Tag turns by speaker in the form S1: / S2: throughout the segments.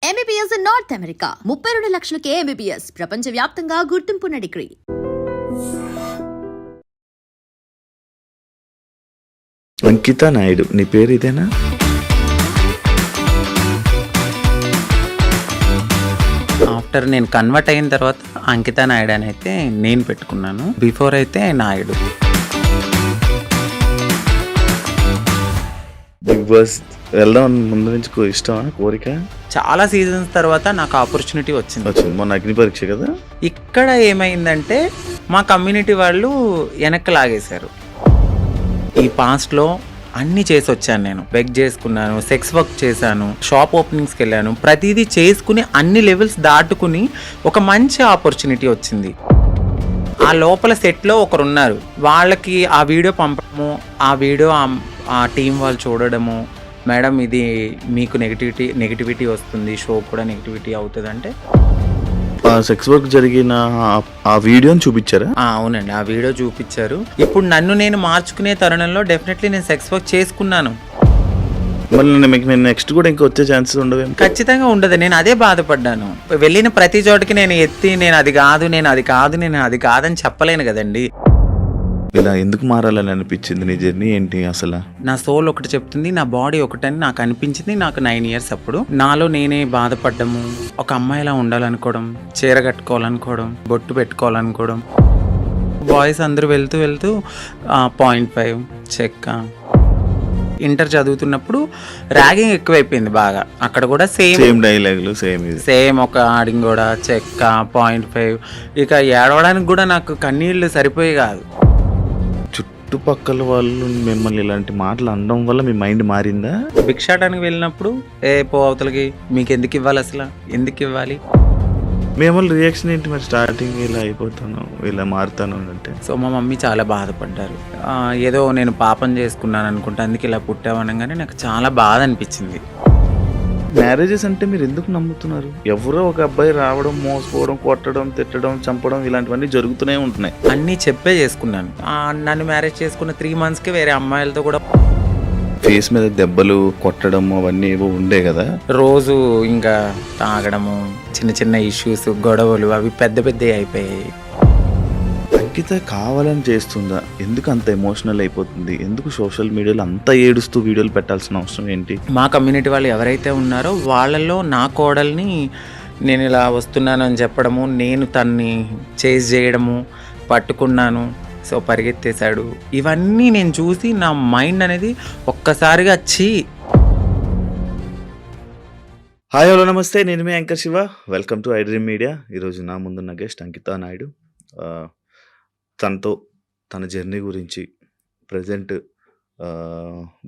S1: MBBS in North America. 32 లక్షలకే MBBS. ప్రపంచవ్యాప్తంగా గుర్తింపున్న degree.
S2: అంకిత నాయుడు, నీ పేరు ఇదేనా?
S3: ఆఫ్టర్ నేను కన్వర్ట్ అయిన తర్వాత అంకిత నాయుడు అని అయితే నేను పెట్టుకున్నాను. బిఫోర్ అయితే నాయుడు.
S2: బిగ్ బాస్ వెళ్దాం ముందు నుంచి ఇష్టమా, కోరిక?
S3: చాలా సీజన్స్ తర్వాత నాకు ఆపర్చునిటీ వచ్చింది.
S2: మొన్న అగ్ని పరీక్ష కదా.
S3: ఇక్కడ ఏమైందంటే మా కమ్యూనిటీ వాళ్ళు వెనక్కి లాగేశారు. ఈ పాస్ట్లో అన్నీ చేసి వచ్చాను. నేను బెగ్ చేసుకున్నాను, సెక్స్ వర్క్ చేశాను, షాప్ ఓపెనింగ్స్కి వెళ్ళాను. ప్రతిదీ చేసుకుని అన్ని లెవెల్స్ దాటుకుని ఒక మంచి ఆపర్చునిటీ వచ్చింది. ఆ లోపల సెట్లో ఒకరు ఉన్నారు, వాళ్ళకి ఆ వీడియో పంపడము, ఆ వీడియో ఆ టీం వాళ్ళు చూడడము, మేడం ఇది మీకు నెగిటివిటీ వస్తుంది, షో కూడా నెగిటివిటీ అవుతుంది అంటే
S2: సెక్స్ వర్క్ జరిగిన ఆ వీడియోని చూపించారా?
S3: అవునండి, ఆ వీడియో చూపించారు. ఇప్పుడు నన్ను నేను మార్చుకునే తరుణంలో డెఫినెట్లీ నేను సెక్స్ వర్క్ చేసుకున్నాను.
S2: మళ్ళీ మీకు నేను నెక్స్ట్ కూడా ఇంకా వచ్చే ఛాన్సెస్ ఉండవు?
S3: ఖచ్చితంగా ఉండదు. నేను అదే బాధపడ్డాను. వెళ్ళిన ప్రతి చోటకి నేను ఎత్తి నేను అది కాదని చెప్పలేను కదండి.
S2: ఇలా ఎందుకు మారాలని అనిపించింది? నీ జర్నీ ఏంటి అసలు?
S3: నా సోల్ ఒకటి చెప్తుంది, నా బాడీ ఒకటని నాకు అనిపించింది. నాకు 9 years అప్పుడు నాలో నేనే బాధపడ్డము, ఒక అమ్మాయిలా ఉండాలనుకోవడం, చీర కట్టుకోవాలనుకోవడం, బొట్టు పెట్టుకోవాలనుకోవడం. బాయ్స్ అందరూ వెళ్తూ 0.5 చెక్క. ఇంటర్ చదువుతున్నప్పుడు ర్యాగింగ్ ఎక్కువైపోయింది బాగా. అక్కడ కూడా సేమ్
S2: డైలాగులు,
S3: సేమ్ ఒక ఆడింగ్ కూడా చెక్క 0.5. ఇక ఏడవడానికి కూడా నాకు కన్నీళ్ళు సరిపోయి కాదు.
S2: చుట్టుపక్కల వాళ్ళు మిమ్మల్ని ఇలాంటి మాటలు అనడం వల్ల మీ మైండ్ మారిందా?
S3: భిక్షాటానికి వెళ్ళినప్పుడు పో అవతలకి, మీకు ఎందుకు ఇవ్వాలి, అసలు ఎందుకు ఇవ్వాలి?
S2: మేము రియాక్షన్ ఏంటి మరి? స్టార్టింగ్ ఇలా అయిపోతాను, ఇలా మారుతాను అంటే.
S3: సో మా మమ్మీ చాలా బాధపడ్డారు. ఏదో నేను పాపం చేసుకున్నాను అనుకుంటా, అందుకే ఇలా పుట్టావనగానే నాకు చాలా బాధ అనిపించింది.
S2: మ్యారేజెస్ అంటే మీరు ఎందుకు నమ్ముతున్నారు? ఎవరో ఒక అబ్బాయి రావడం, మోసపోవడం, కొట్టడం, తిట్టడం, చంపడం ఇలాంటివన్నీ జరుగుతూనే ఉంటున్నాయి.
S3: అన్నీ చెప్పే చేసుకున్నాను. నన్ను మ్యారేజ్ చేసుకున్న 3 monthsకి వేరే అమ్మాయిలతో కూడా
S2: ఫేస్ మీద దెబ్బలు కొట్టడం అవన్నీ ఏవో ఉండే కదా.
S3: రోజు ఇంకా తాగడము, చిన్న ఇష్యూస్, గొడవలు అవి పెద్ద అయిపోయాయి.
S2: అంకిత కావాలని చేస్తుందా? ఎందుకు అంత ఎమోషనల్ అయిపోతుంది? ఎందుకు సోషల్ మీడియాలో అంత ఏడుస్తూ వీడియోలు పెట్టాల్సిన అవసరం ఏంటి?
S3: మా కమ్యూనిటీ వాళ్ళు ఎవరైతే ఉన్నారో వాళ్ళల్లో నా కోడల్ని నేను ఇలా వస్తున్నాను అని చెప్పడము, నేను తన్ని చేజ్ చేయడము, పట్టుకున్నాను, సో పరిగెత్తేశాడు, ఇవన్నీ నేను చూసి నా మైండ్ అనేది ఒక్కసారిగా
S2: హాయ్ హలో నమస్తే, నేను మీ anchor Siva. Welcome to I dream media. ఈరోజు నా ముందున్న గెస్ట్ అంకిత నాయుడు. తనతో తన జర్నీ గురించి, ప్రజెంట్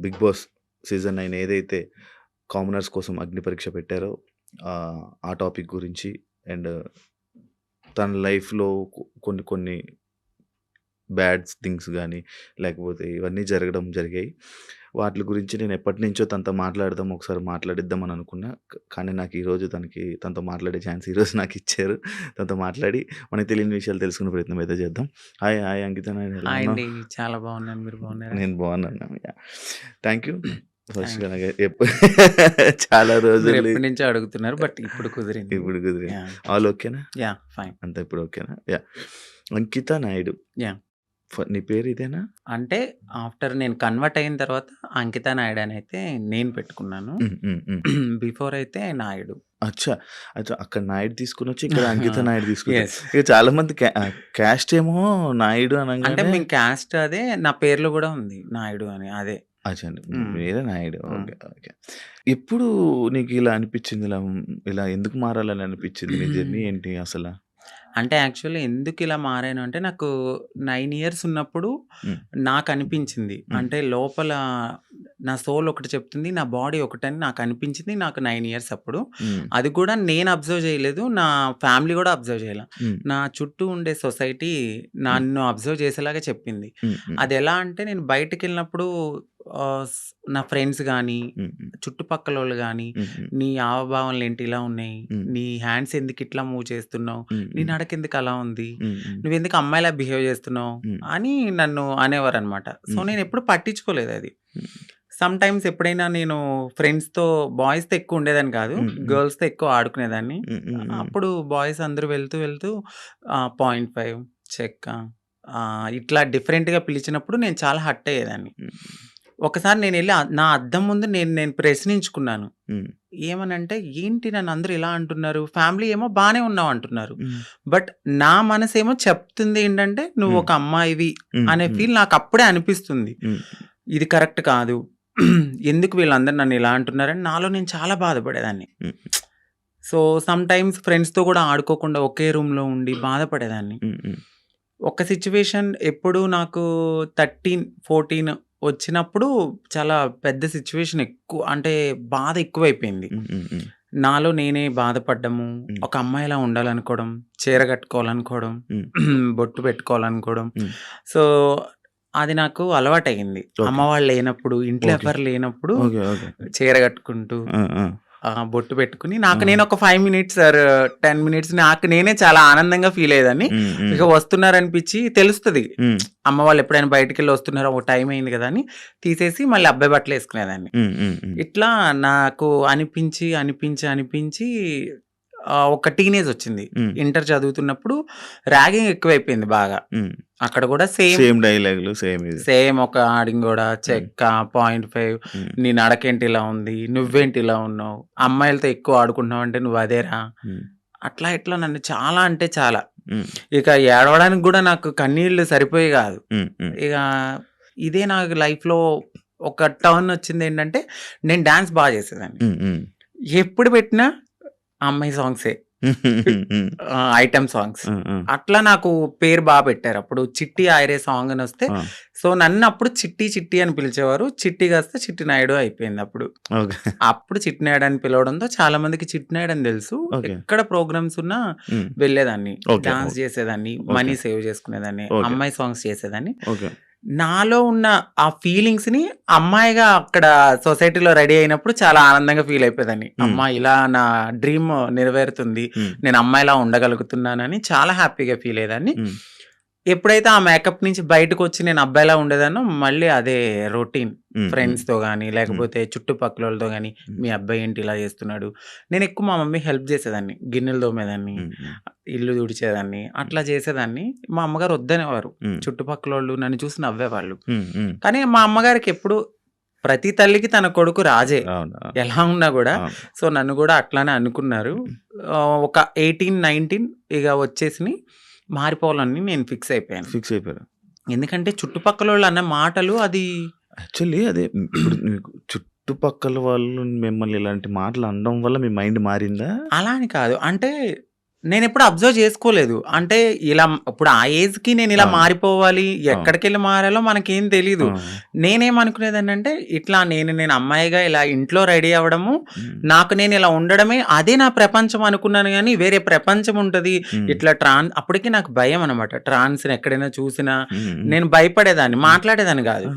S2: బిగ్ బాస్ సీజన్ 9 ఏదైతే కామనర్స్ కోసం అగ్ని పరీక్ష పెట్టారో ఆ టాపిక్ గురించి, అండ్ తన లైఫ్లో కొన్ని బ్యాడ్ థింగ్స్ కానీ లేకపోతే ఇవన్నీ జరిగాయి. వాటి గురించి నేను ఎప్పటి నుంచో తనతో ఒకసారి మాట్లాడిద్దామని అనుకున్నా. కానీ నాకు ఈరోజు తనతో మాట్లాడే ఛాన్స్ ఈరోజు నాకు ఇచ్చారు. తనతో మాట్లాడి మనకి తెలియని విషయాలు తెలుసుకునే ప్రయత్నం అయితే చేద్దాం. హాయ్ అంకిత.
S3: చాలా బాగున్నాను, మీరు బాగున్నారు?
S2: నేను బాగున్నాను. Thank you. ఫస్ట్ చాలా రోజులు
S3: నుంచి అడుగుతున్నారు, బట్ ఇప్పుడు కుదిరింది.
S2: ఆల్ ఓకేనా?
S3: Yeah fine.
S2: అంతా ఇప్పుడు ఓకేనా? యా. అంకిత నాయుడు,
S3: యా.
S2: నీ పేరు ఇదేనా?
S3: అంటే ఆఫ్టర్ నేను కన్వర్ట్ అయిన తర్వాత అంకిత నాయుడు అని అయితే నేను పెట్టుకున్నాను. బిఫోర్ అయితే నాయుడు.
S2: అచ్చా, అక్కడ నాయుడు తీసుకుని వచ్చి ఇక్కడ అంకిత నాయుడు తీసుకుని. ఇక చాలా మంది క్యాస్ట్ ఏమో నాయుడు
S3: అంటే మేము క్యాస్ట్ అదే, నా పేర్లో కూడా ఉంది నాయుడు అని. అదే
S2: వేరే నాయుడు. ఓకే. ఎప్పుడు నీకు ఇలా అనిపించింది? ఇలా ఎందుకు మారాలని అనిపించింది? నీ జర్నీ ఏంటి అసలు?
S3: అంటే యాక్చువల్లీ ఎందుకు ఇలా మారాను అంటే, నాకు 9 years ఉన్నప్పుడు నాకు అనిపించింది, అంటే లోపల నా సోల్ ఒకటి చెప్తుంది, నా బాడీ ఒకటని నాకు అనిపించింది. నాకు 9 years అప్పుడు. అది కూడా నేను అబ్జర్వ్ చేయలేదు, నా ఫ్యామిలీ కూడా అబ్జర్వ్ చేయలే. నా చుట్టూ ఉండే సొసైటీ నన్ను అబ్జర్వ్ చేసేలాగా చెప్పింది. అది ఎలా అంటే, నేను బయటకు వెళ్ళినప్పుడు నా ఫ్రెండ్స్ కానీ, చుట్టుపక్కల వాళ్ళు కానీ, నీ హావభావాలు ఏంటి ఇలా ఉన్నాయి, నీ హ్యాండ్స్ ఎందుకు ఇట్లా మూవ్ చేస్తున్నావు, నీ నడక ఎందుకు అలా ఉంది, నువ్వెందుకు అమ్మాయిలా బిహేవ్ చేస్తున్నావు అని నన్ను అనేవారు అనమాట. సో నేను ఎప్పుడు పట్టించుకోలేదు అది. సమ్ టైమ్స్ ఎప్పుడైనా నేను ఫ్రెండ్స్‌తో బాయ్స్‌తో ఎక్కువ ఉండేదాన్ని కాదు. గర్ల్స్‌తో ఎక్కువ ఆడుకునేదాన్ని. అప్పుడు బాయ్స్ అందరూ వెళ్తూ 0.5 చెక్క ఇట్లా డిఫరెంట్‌గా పిలిచినప్పుడు నేను చాలా హర్ట్ అయ్యేదాన్ని. ఒకసారి నేనెళ్ళి నా అద్దం ముందు నేను ప్రశ్నించుకున్నాను. ఏమనంటే, ఏంటి నన్ను అందరూ ఇలా అంటున్నారు? ఫ్యామిలీ ఏమో బానే ఉన్నావు అంటున్నారు. బట్ నా మనసేమో చెప్తుంది ఏంటంటే, నువ్వు ఒక అమ్మాయివి అనే ఫీల్ నాకు అప్పుడే అనిపిస్తుంది. ఇది కరెక్ట్ కాదు. ఎందుకు వీళ్ళందరూ నన్ను ఇలా అంటున్నారని నాలో నేను చాలా బాధపడేదాన్ని. సో సమ్ టైమ్స్ ఫ్రెండ్స్‌తో కూడా ఆడుకోకుండా ఒకే రూమ్‌లో ఉండి బాధపడేదాన్ని. ఒక సిట్యుయేషన్ ఎప్పుడు నాకు 13, 14 వచ్చినప్పుడు చాలా పెద్ద సిట్యుయేషన్ ఎక్కువ అంటే బాధ ఎక్కువైపోయింది. నాలో నేనే బాధపడ్డము, ఒక అమ్మాయిలా ఉండాలనుకోవడం, చీర కట్టుకోవాలనుకోవడం, బొట్టు పెట్టుకోవాలనుకోవడం. సో అది నాకు అలవాటయింది. అమ్మ వాళ్ళు లేనప్పుడు, ఇంట్లో ఎవరు లేనప్పుడు చీర కట్టుకుంటూ బొట్టు పెట్టుకుని నాకు నేను ఒక 5 మినిట్స్ ఆర్ 10 మినిట్స్ నాకు నేనే చాలా ఆనందంగా ఫీల్ అయ్యేదాన్ని. ఇక వస్తున్నారనిపించి తెలుస్తుంది అమ్మ వాళ్ళు ఎప్పుడైనా బయటకు వెళ్ళి వస్తున్నారో ఒక టైం అయింది కదా అని తీసేసి మళ్ళీ అబ్బాయి బట్టలు వేసుకునేదాన్ని. ఇట్లా నాకు అనిపించి ఒక టీనేజ్ వచ్చింది. ఇంటర్ చదువుతున్నప్పుడు ర్యాగింగ్ ఎక్కువైపోయింది బాగా. అక్కడ కూడా
S2: సేమ్ డైలాగులు
S3: సేమ్ ఒక ఆడింగ్ కూడా చెక్క 0.5 నీ నడకేంటి ఇలా ఉంది, నువ్వేంటి ఇలా ఉన్నావు, అమ్మాయిలతో ఎక్కువ ఆడుకుంటున్నావు అంటే నువ్వు అదేరా, అట్లా ఇట్లా నన్ను చాలా అంటే చాలా ఇక ఏడవడానికి కూడా నాకు కన్నీళ్లు సరిపోయి కాదు. ఇక ఇదే నాకు లైఫ్ లో ఒక టర్న్ వచ్చింది. ఏంటంటే నేను డాన్స్ బాగా చేసేదాన్ని. ఎప్పుడు పెట్టినా అమ్మాయి సాంగ్సే, ఐటమ్ సాంగ్స్. అట్లా నాకు పేరు బాగా పెట్టారు. అప్పుడు చిట్టి ఆయరే సాంగ్ అని వస్తే సో నన్ను అప్పుడు చిట్టి అని పిలిచేవారు. చిట్టి కాస్తే చిట్టి నాయుడు అయిపోయింది. అప్పుడు చిట్టి నాయుడు అని పిలవడంతో చాలా మందికి చిట్టి నాయుడు అని తెలుసు. ఎక్కడ ప్రోగ్రామ్స్ ఉన్నా వెళ్ళేదాన్ని, డాన్స్ చేసేదాన్ని, మనీ సేవ్ చేసుకునేదాన్ని, అమ్మాయి సాంగ్స్ చేసేదాన్ని. నాలో ఉన్న ఆ ఫీలింగ్స్ ని అమ్మాయిగా అక్కడ సొసైటీలో రెడీ అయినప్పుడు చాలా ఆనందంగా ఫీల్ అయిపోయేదాన్ని. అమ్మా ఇలా నా డ్రీమ్ నెరవేరుతుంది, నేను అమ్మాయిలా ఉండగలుగుతున్నానని చాలా హ్యాపీగా ఫీల్ అయ్యేదాన్ని. ఎప్పుడైతే ఆ మేకప్ నుంచి బయటకు వచ్చి నేను అబ్బాయిలా ఉండేదానో మళ్ళీ అదే రొటీన్ ఫ్రెండ్స్ తో గానీ లేకపోతే చుట్టుపక్కల వాళ్ళతో గానీ, మీ అబ్బాయి ఏంటి ఇలా చేస్తున్నాడు. నేను ఎక్కువ మా మమ్మీ హెల్ప్ చేసేదాన్ని, గిన్నెలు తోమేదాన్ని, ఇల్లు తుడిచేదాన్ని, అట్లా చేసేదాన్ని. మా అమ్మగారు వద్దనేవారు. చుట్టుపక్కల వాళ్ళు నన్ను చూసి నవ్వేవాళ్ళు. కానీ మా అమ్మగారికి ఎప్పుడు ప్రతి తల్లికి తన కొడుకు రాజే ఎలా ఉన్నా కూడా. సో నన్ను కూడా అట్లానే అనుకున్నారు. ఒక 18, 19 ఇక వచ్చేసి మారిపోవాలని నేను ఫిక్స్ అయిపోయాను. ఎందుకంటే చుట్టుపక్కల వాళ్ళు అన్న మాటలు అది
S2: యాక్చువల్లీ అదే ఇప్పుడు మీకు చుట్టుపక్కల వాళ్ళు మిమ్మల్ని ఇలాంటి మాటలు అనడం వల్ల మీ మైండ్ మారిందా?
S3: అలా అని కాదు. అంటే నేను ఎప్పుడు అబ్జర్వ్ చేసుకోలేదు. అంటే ఇలా ఇప్పుడు ఆ ఏజ్ కి నేను ఇలా మారిపోవాలి, ఎక్కడికి వెళ్ళి మారాలో మనకేం తెలీదు. నేనేమనుకునేదాన్ని అంటే ఇట్లా నేను అమ్మాయిగా ఇలా ఇంట్లో రెడీ అవ్వడము, నాకు నేను ఇలా ఉండడమే అదే నా ప్రపంచం అనుకున్నాను. కానీ వేరే ప్రపంచం ఉంటది ఇట్లా అప్పటికి నాకు భయం అనమాట. ట్రాన్స్ ఎక్కడైనా చూసినా నేను భయపడేదాన్ని, మాట్లాడేదాన్ని కాదు,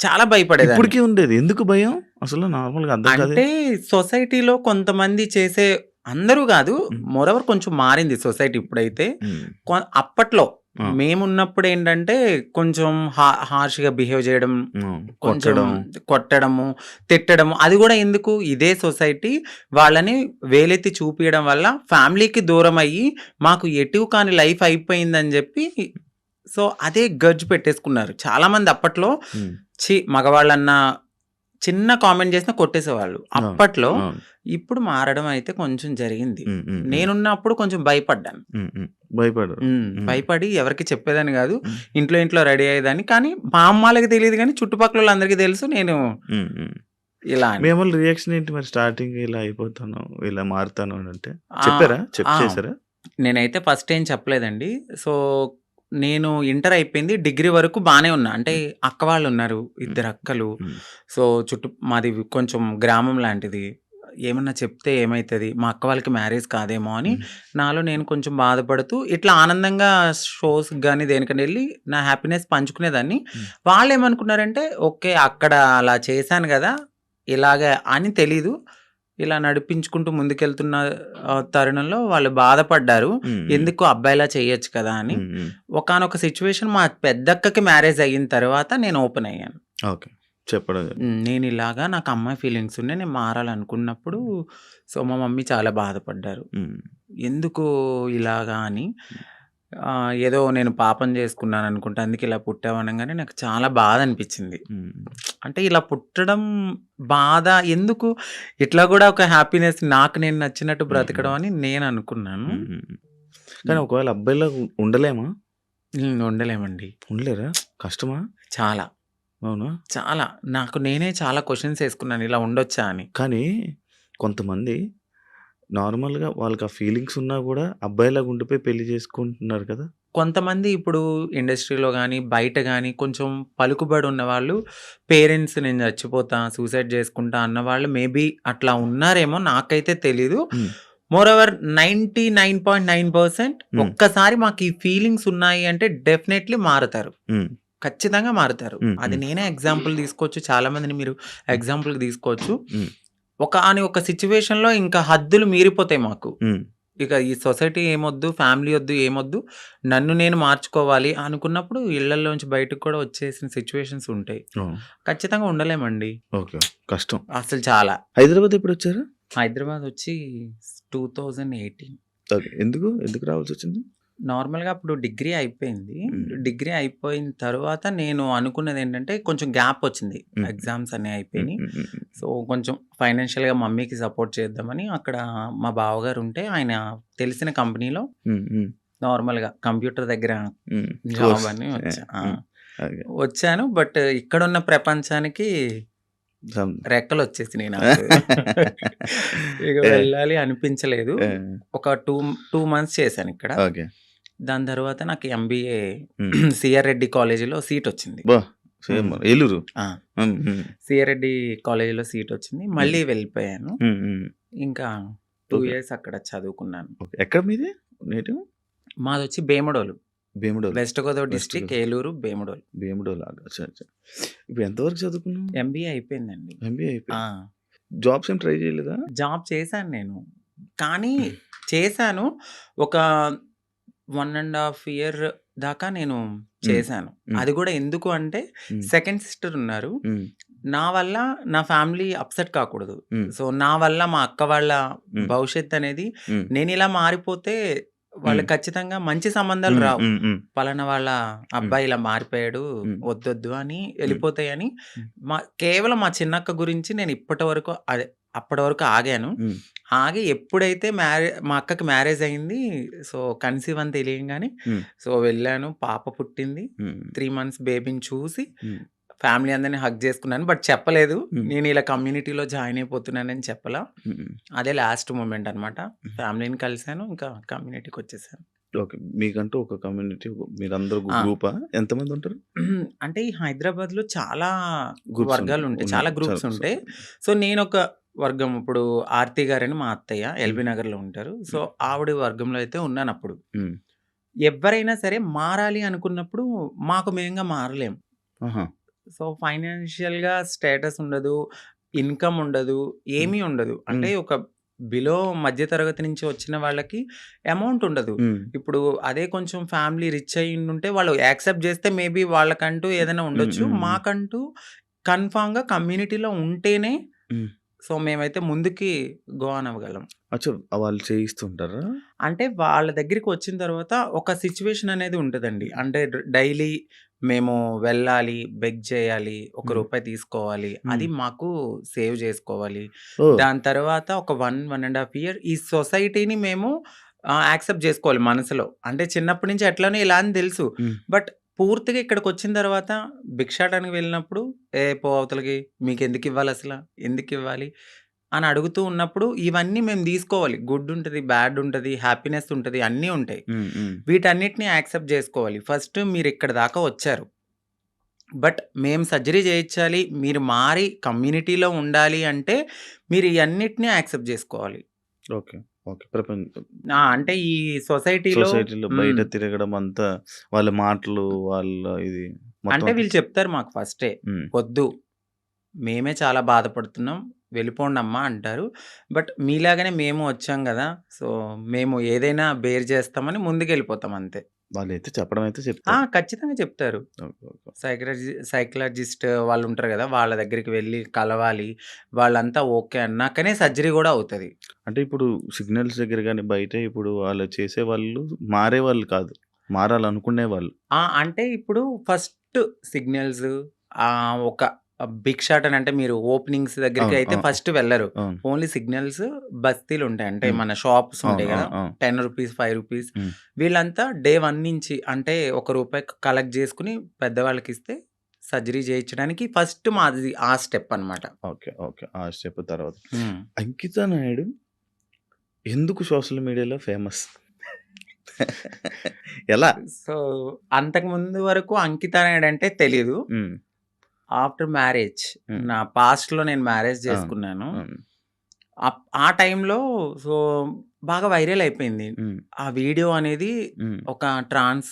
S3: చాలా భయపడేదాన్ని.
S2: ఇప్పటికీ ఉండేది. ఎందుకు భయం అసలు? నార్మల్గా
S3: అంటే సొసైటీలో కొంతమంది చేసే, అందరూ కాదు, మోరవర్ కొంచెం మారింది సొసైటీ ఇప్పుడైతే. అప్పట్లో మేమున్నప్పుడు ఏంటంటే కొంచెం హార్ష్గా బిహేవ్ చేయడం, కొంచెం కొట్టడము, తిట్టడము. అది కూడా ఎందుకు, ఇదే సొసైటీ వాళ్ళని వేలెత్తి చూపించడం వల్ల ఫ్యామిలీకి దూరం అయ్యి మాకు ఎటు కాని లైఫ్ అయిపోయిందని చెప్పి సో అదే గర్జ్ పెట్టేసుకున్నారు చాలా మంది. అప్పట్లో మగవాళ్ళన్న చిన్న కామెంట్ చేసినా కొట్టేసేవాళ్ళు అప్పట్లో. ఇప్పుడు మారడం అయితే కొంచెం జరిగింది. నేనున్నప్పుడు కొంచెం భయపడ్డాను. భయపడి ఎవరికి చెప్పేదాన్ని కాదు, ఇంట్లో రెడీ అయ్యేదాన్ని. కానీ మా అమ్మాలకి తెలియదు, కానీ చుట్టుపక్కల వాళ్ళందరికీ తెలుసు నేను ఇలా.
S2: మేము రియాక్షన్ ఏంటి మరి? స్టార్టింగ్ ఇలా అయిపోతాను, ఇలా మారుతాను అంటే చెప్పారా? చేశారా?
S3: నేనైతే ఫస్ట్ ఏం చెప్పలేదండి. సో నేను ఇంటర్ అయిపోయింది, డిగ్రీ వరకు బానే ఉన్నా. అంటే అక్క వాళ్ళు ఉన్నారు, 2 అక్కలు. సో మాది కొంచెం గ్రామం లాంటిది. ఏమన్నా చెప్తే ఏమైతుంది, మా అక్క వాళ్ళకి మ్యారేజ్ కాదేమో అని నాలో నేను కొంచెం బాధపడుతూ ఇట్లా ఆనందంగా షోస్ కానీ దేనికని వెళ్ళి నా హ్యాపీనెస్ పంచుకునేదాన్ని. వాళ్ళు ఏమనుకున్నారంటే ఓకే అక్కడ అలా చేశాను కదా ఇలాగే అని తెలీదు, ఇలా నడిపించుకుంటూ ముందుకెళ్తున్న తరుణంలో వాళ్ళు బాధపడ్డారు, ఎందుకు అబ్బాయిలా చేయొచ్చు కదా అని. ఒకానొక సిచ్యువేషన్ మా పెద్దక్కకి మ్యారేజ్ అయిన తర్వాత నేను ఓపెన్ అయ్యాను.
S2: చెప్పడం జరిగింది.
S3: నేనిలాగా నాకు అమ్మాయి ఫీలింగ్స్ ఉన్నాయి. నేను మారాలనుకున్నప్పుడు సో, మా మమ్మీ చాలా బాధపడ్డారు.
S2: హ్మ్.
S3: ఎందుకు ఇలాగా అని. ఏదో నేను పాపం చేసుకున్నాననుకుంటా. అందుకే ఇలా పుట్టావు అనంగానే నాకు చాలా బాధ అనిపించింది.
S2: హ్మ్.
S3: అంటే ఇలా పుట్టడం బాధ ఎందుకు? ఇట్లా కూడా ఒక హ్యాపీనెస్ నాకు నేను నచ్చినట్టు
S2: హ్మ్.
S3: బ్రతకడం అని నేను అనుకున్నాను.
S2: హ్మ్. కానీ ఒకవేళ అబ్బాయిలాగా ఉండలేమా?
S3: ఉండలేమండి.
S2: ఉండలేరా? కష్టమా?
S3: చాలా.
S2: అవునా?
S3: చాలా. నాకు నేనే చాలా క్వెషన్స్ ఏసుకున్నాను. ఇలా ఉండొచ్చా అని.
S2: కానీ కొంతమంది నార్మల్‌గా వాళ్ళకి ఆ ఫీలింగ్స్ ఉన్నా గూడా అబ్బాయిలాగా ఉండిపోయి పెళ్లి చేసుకుంటున్నారు కదా!
S3: కొంతమంది ఇప్పుడు ఇండస్ట్రీలో గాని, బయట గాని కొంచెం పలుకుబడి ఉన్నవాళ్ళు పేరెంట్స్ నేను చచ్చిపోతా, సూసైడ్ చేసుకుంటా అన్నవాళ్ళు మేబీ అట్లా ఉన్నారేమో నాకైతే తెలీదు.
S2: హ్మ్.
S3: మోరోవర్ 99.9%
S2: హ్మ్.
S3: ఒక్కసారి మాకు ఈ ఫీలింగ్స్ ఉన్నాయి అంటే డెఫినైట్‌లీ మారతారు.
S2: హ్మ్.
S3: ఖచ్చితంగా మారుతారు.
S2: హ్మ్.
S3: అది
S2: హ్మ్.
S3: నేనే ఎగ్జాంపుల్ తీసుకోవచ్చు. చాలా మందిని మీరు
S2: హ్మ్.
S3: ఎగ్జాంపుల్‌గా తీసుకోవచ్చు.
S2: హ్మ్.
S3: ఒక సిట్యుయేషన్‌లో ఇంకా హద్దులు మీరిపోతాయి మాకు.
S2: హ్మ్.
S3: ఇక ఈ సొసైటీ ఏమొద్దు, ఫ్యామిలీ ఒద్దు, ఏమొద్దు. నన్ను నేను మార్చుకోవాలి అనుకున్నప్పుడు ఇళ్లల్లోంచి బయటకి కూడా వచ్చేసిన సిట్యుయేషన్స్ ఉంటాయి.
S2: అవును.
S3: ఖచ్చితంగా ఉండలేమండి.
S2: ఓకే. కష్టం.
S3: అసలు చాలా.
S2: హైదరాబాద్ ఎప్పుడొచ్చారు?
S3: హైదరాబాద్ వచ్చి 2018
S2: ఓకే. ఎందుకు రావాల్సొచ్చింది?
S3: నార్మల్‌గా అప్పుడు డిగ్రీ అయిపోయింది.
S2: హ్మ్.
S3: డిగ్రీ అయిపోయిన తర్వాత నేను అనుకున్నదేంటంటే కొంచెం గ్యాప్ వచ్చింది.
S2: హ్మ్.
S3: ఎగ్జామ్స్ అన్నీ
S2: హ్మ్.
S3: అయిపోయినాయి.
S2: హ్మ్. హ్మ్.
S3: సో, కొంచెం ఫైనాన్షియల్‌గా మమ్మీకి సపోర్ట్ చేద్దామని అక్కడ మా బావగారు ఉంటే ఆయన తెలిసిన కంపెనీలో
S2: హ్మ్. హ్మ్.
S3: నార్మల్‌గా కంప్యూటర్ దగ్గర
S2: హ్మ్.
S3: Job
S2: course.
S3: అని వచ్చా.
S2: హ్మ్. ఓకే.
S3: వచ్చాను. బట్ ఇక్కడున్న ప్రపంచానికి
S2: సం
S3: రెక్కలొచ్చేసినాయి నాకు. ఇక
S2: ఏ
S3: వెళ్ళాలి అనిపించలేదు.
S2: ఏ
S3: ఒక 2 మంత్స్ చేశానిక్కడ.
S2: ఓకే.
S3: దాని తర్వాత నాకు ఎంబీఏ
S2: హ్మ్.
S3: సిఆర్ రెడ్డి కాలేజీలో సీటొచ్చింది.
S2: అబ్బా! సేమ్
S3: హ్మ్.
S2: ఏలూరు.
S3: ఆ!
S2: హ్మ్. హ్మ్.
S3: సిఆర్ రెడ్డి కాలేజీలో సీటొచ్చింది.
S2: హ్మ్.
S3: మళ్ళీ వెళ్ళిపోయాను.
S2: హ్మ్. హ్మ్.
S3: ఇంకా 2
S2: ఓకే.
S3: ఇయర్స్ అక్కడ చదువుకున్నాను.
S2: ఓకే. ఎక్కడ మీది నేటివ్?
S3: మాదొచ్చి Bhimadolu.
S2: Bhimadolu.
S3: West Godavari
S2: west
S3: district
S2: Godavari.
S3: Eluru, Bhimadolu.
S2: Bhimadolu. అచ్చా! అచ్చా! ఇప్పుడు ఎంత వరకు చదువుకున్నావు?
S3: ఎంబీఏ అయిపోయిందండి.
S2: ఎంబీఏ
S3: ఆ!
S2: అయిపోయింది. జాబ్స్ ఏం ట్రై చేయలేదా?
S3: జాబ్ చేశాను నేను. కానీ చేశాను. ఒక 1 ½ ఇయర్ దాకా నేను
S2: హ్మ్.
S3: చేశాను.
S2: హ్మ్.
S3: అది గూడా ఎందుకు అంటే
S2: హ్మ్.
S3: సెకండ్ సిస్టర్ ఉన్నారు.
S2: హ్మ్.
S3: నా వల్ల నా ఫ్యామిలీ అప్‌సెట్ కాకూడదు.
S2: హ్మ్.
S3: సో, నా వల్ల మా అక్క వాళ్ళ
S2: హ్మ్.
S3: భవిష్యత్తనేది
S2: హ్మ్.
S3: నేనిలా మారిపోతే
S2: హ్మ్.
S3: వాళ్ళకి ఖచ్చితంగా మంచి సంబంధాలు
S2: హ్మ్.
S3: రావు.
S2: హ్మ్. హ్మ్.
S3: పలానా వాళ్ళ
S2: హ్మ్.
S3: అబ్బాయి ఇలా మారిపోయాడు.
S2: హ్మ్.
S3: వద్దొద్దు అని
S2: హ్మ్.
S3: ఎళ్ళిపోతాయని
S2: హ్మ్.
S3: కేవలం మా చిన్నక్క గురించి నేను ఇప్పటి వరకు అప్పటి వరకు ఆగాను.
S2: హ్మ్.
S3: ఆగి ఎప్పుడైతే మా అక్కకి మ్యారేజ్ అయింది. సో, కన్సీవ్ అని తెలియంగానే
S2: హ్మ్.
S3: సో, వెళ్ళాను. పాప పుట్టింది.
S2: హ్మ్.
S3: 3 మంత్స్ బేబీని చూసి
S2: హ్మ్.
S3: ఫ్యామిలీ అందరిని హగ్ చేసుకున్నాను. బట్ చెప్పలేదు.
S2: హ్మ్.
S3: నేను ఇలా కమ్యూనిటీలో జాయిన్ అయిపోతున్నానని చెప్పలా.
S2: హ్మ్.
S3: అదే లాస్ట్ మొమెంట్ అనమాట.
S2: హ్మ్.
S3: ఫ్యామిలీని కలిసాను. ఇంకా కమ్యూనిటీకొచ్చేసాను.
S2: ఓకే. మీకంటూ ఒక కమ్యూనిటీ మీరందరూ
S3: ఆ!
S2: గ్రూపా? ఎంతమంది ఉంటారు?
S3: అంటే ఈ హైదరాబాద్‌లో చాలా
S2: గ్రూప్స్
S3: వర్గాలుంటాయి.
S2: ఉన్నాయి.
S3: చాలా
S2: చాలా
S3: గ్రూప్స్ ఉంటాయి. సో, నేనొక వర్గం ఇప్పుడు ఆర్తి గారని మా అత్తయ్య
S2: హ్మ్.
S3: ఎల్బీ నగర్‌లో ఉంటారు. సో,
S2: హ్మ్.
S3: ఆవిడ వర్గంలో అయితే ఉన్నానప్పుడు.
S2: హ్మ్.
S3: ఎవ్వరైనా సరే మారాలి అనుకున్నప్పుడు మాకు మేంగా మారలేం.
S2: ఆహా!
S3: సో, ఫైనాన్షియల్‌గా స్టేటస్ ఉండదు. ఇన్‌కమ్ ఉండదు.
S2: హ్మ్.
S3: ఏమీ ఉండదు. అంటే
S2: హ్మ్.
S3: ఒక బిలో మధ్య తరగతి నుంచి వచ్చిన వాళ్ళకి అమౌంట్ ఉండదు.
S2: హ్మ్.
S3: ఇప్పుడు అదే కొంచెం ఫ్యామిలీ రిచ్ అయ్యుండుంటే వాళ్ళు యాక్సెప్ట్ చేస్తే మేబీ వాళ్ళకంటూ ఏదైనా
S2: హ్మ్.
S3: ఉండొచ్చు.
S2: హ్మ్. హ్మ్.
S3: మాకంటూ కన్ఫర్మ్‌గా కమ్యూనిటీలో ఉంటేనే
S2: హ్మ్.
S3: సో, మేమైతే ముందుకి గో ఆన్ అవ్వగలం.
S2: అచ్చా! వాళ్ళు చేయిస్తుంటారా?
S3: అంటే వాళ్ళ దగ్గరికొచ్చిన తర్వాత ఒక సిట్యుయేషన్ అనేది ఉంటదండి. అంటే డైలీ మేము వెళ్ళాలి, బెగ్ చేయాలి, ఒక
S2: హ్మ్.
S3: రూపాయి తీసుకోవాలి.
S2: హ్మ్.
S3: అది మాకు సేవ్ చేసుకోవాలి.
S2: ఓహ్!
S3: దాని తర్వాత ఒక 1 ½ ఇయర్ ఈ సొసైటీని మేము యాక్సెప్ట్ జేసుకోవాలి మనసులో. అంటే చిన్నప్పటి నుంచి ఎట్లనో ఇలా అని తెలుసు.
S2: హ్మ్.
S3: బట్ పూర్తిగా ఇక్కడికొచ్చిన తర్వాత భిక్షాటనకి వెళ్ళినప్పుడు, "ఏ పో అవతలకి మీకెందుకివ్వాలసల? ఎందుకివ్వాలి?" అని అడుగుతూ ఉన్నప్పుడు ఇవన్నీ మేము తీసుకోవాలి. గుడ్ ఉంటది, బ్యాడ్ ఉంటది, హ్యాపీనెస్ ఉంటది, అన్నీ ఉంటాయి.
S2: హ్మ్. హ్మ్.
S3: వీటన్నిటిని యాక్సెప్ట్ జేసుకోవాలి. ఫస్ట్ మీరిక్కడి దాకా వచ్చారు. బట్ మేము సర్జరీ చేయించాలి, మీరు మారి కమ్యూనిటీలో ఉండాలి అంటే మీరు ఇయన్నిటిని యాక్సెప్ట్ జేసుకోవాలి.
S2: ఓకే. ఓకే.
S3: అంటే ఈ సొసైటీలో
S2: సొసైటీలో బయట
S3: హ్మ్.
S2: తిరగడం అంతా వాళ్ళ మాటలు, వాళ్ళ ఇది మొత్తం
S3: అంటే
S2: అంతా
S3: వీళ్ళు చెప్తారు మాకు ఫస్టే.
S2: హ్మ్.
S3: "వద్దు, మేమే చాలా బాధపడుతున్నాం. వెళ్ళిపోండమ్మా" అంటారు. బట్ మీలాగానే మేము వచ్చాం గదా! సో, మేము ఏదైనా బేర్ చేస్తామని ముందుకెళ్ళిపోతాం అంతే.
S2: వాళ్ళైతే చెప్పడం అయితే చెప్తారు.
S3: ఖచ్చితంగా చెప్తారు.
S2: ఓకే. ఓకే.
S3: సైకాలజిస్ట్ వాళ్ళు ఉంటారు గదా! వాళ్ళ దగ్గరికి వెళ్లి కలవాలి. వాళ్ళంతా ఓకే అన్నాకనే సర్జరీ గూడా అవుతది.
S2: అంటే ఇప్పుడు సిగ్నల్స్ దగ్గర గాని, బయట ఇప్పుడు వాళ్ళు చేసేవాళ్ళు మారేవాళ్ళు కాదు. మారాలనుకునేవాళ్ళు.
S3: అంటే ఇప్పుడు ఫస్ట్ సిగ్నల్స్ ఒక బిగ్ షాట్ అని అంటే మీరు ఓపెనింగ్స్ దగ్గరికి
S2: అవును.
S3: అయితే
S2: అవును.
S3: ఫస్ట్ వెళ్లరు.
S2: అవును.
S3: ఓన్లీ సిగ్నల్స్ బస్తీలుంటాయి. అంటే
S2: హ్మ్.
S3: మన షాప్స్
S2: అవును.
S3: ఉంటాయి గదా!
S2: అవును. అవును.
S3: రూ. 10, రూ. 5
S2: హ్మ్.
S3: వీళ్ళంతా డే 1 నుంచి అంటే రూ. 1 కలెక్ట్ జేసుకొని పెద్దవాళ్ళకిస్తే సర్జరీ చేయించడానికి ఫస్ట్ మాది ఆ స్టెప్ అన్నమాట.
S2: ఓకే. ఓకే. ఆ స్టెప్ తర్వాత.
S3: హ్మ్.
S2: అంకిత నాయుడు ఎందుకు సోషల్ మీడియాలో ఫేమస్? ఎలా?
S3: సో, అంతకుముందు వరకు అంకిత నాయుడు అంటే తెలీదు.
S2: హ్మ్.
S3: ఆఫ్టర్ మ్యారేజ్
S2: హ్మ్.
S3: నా పాస్ట్‌లో నేను మ్యారేజ్
S2: అవును.
S3: చేసుకున్నాను.
S2: అవును.
S3: ఆ టైంలో సో, బాగా వైరల్ అయిపోయింది.
S2: హ్మ్.
S3: ఆ వీడియో అనేది
S2: హ్మ్.
S3: ఒక ట్రాన్స్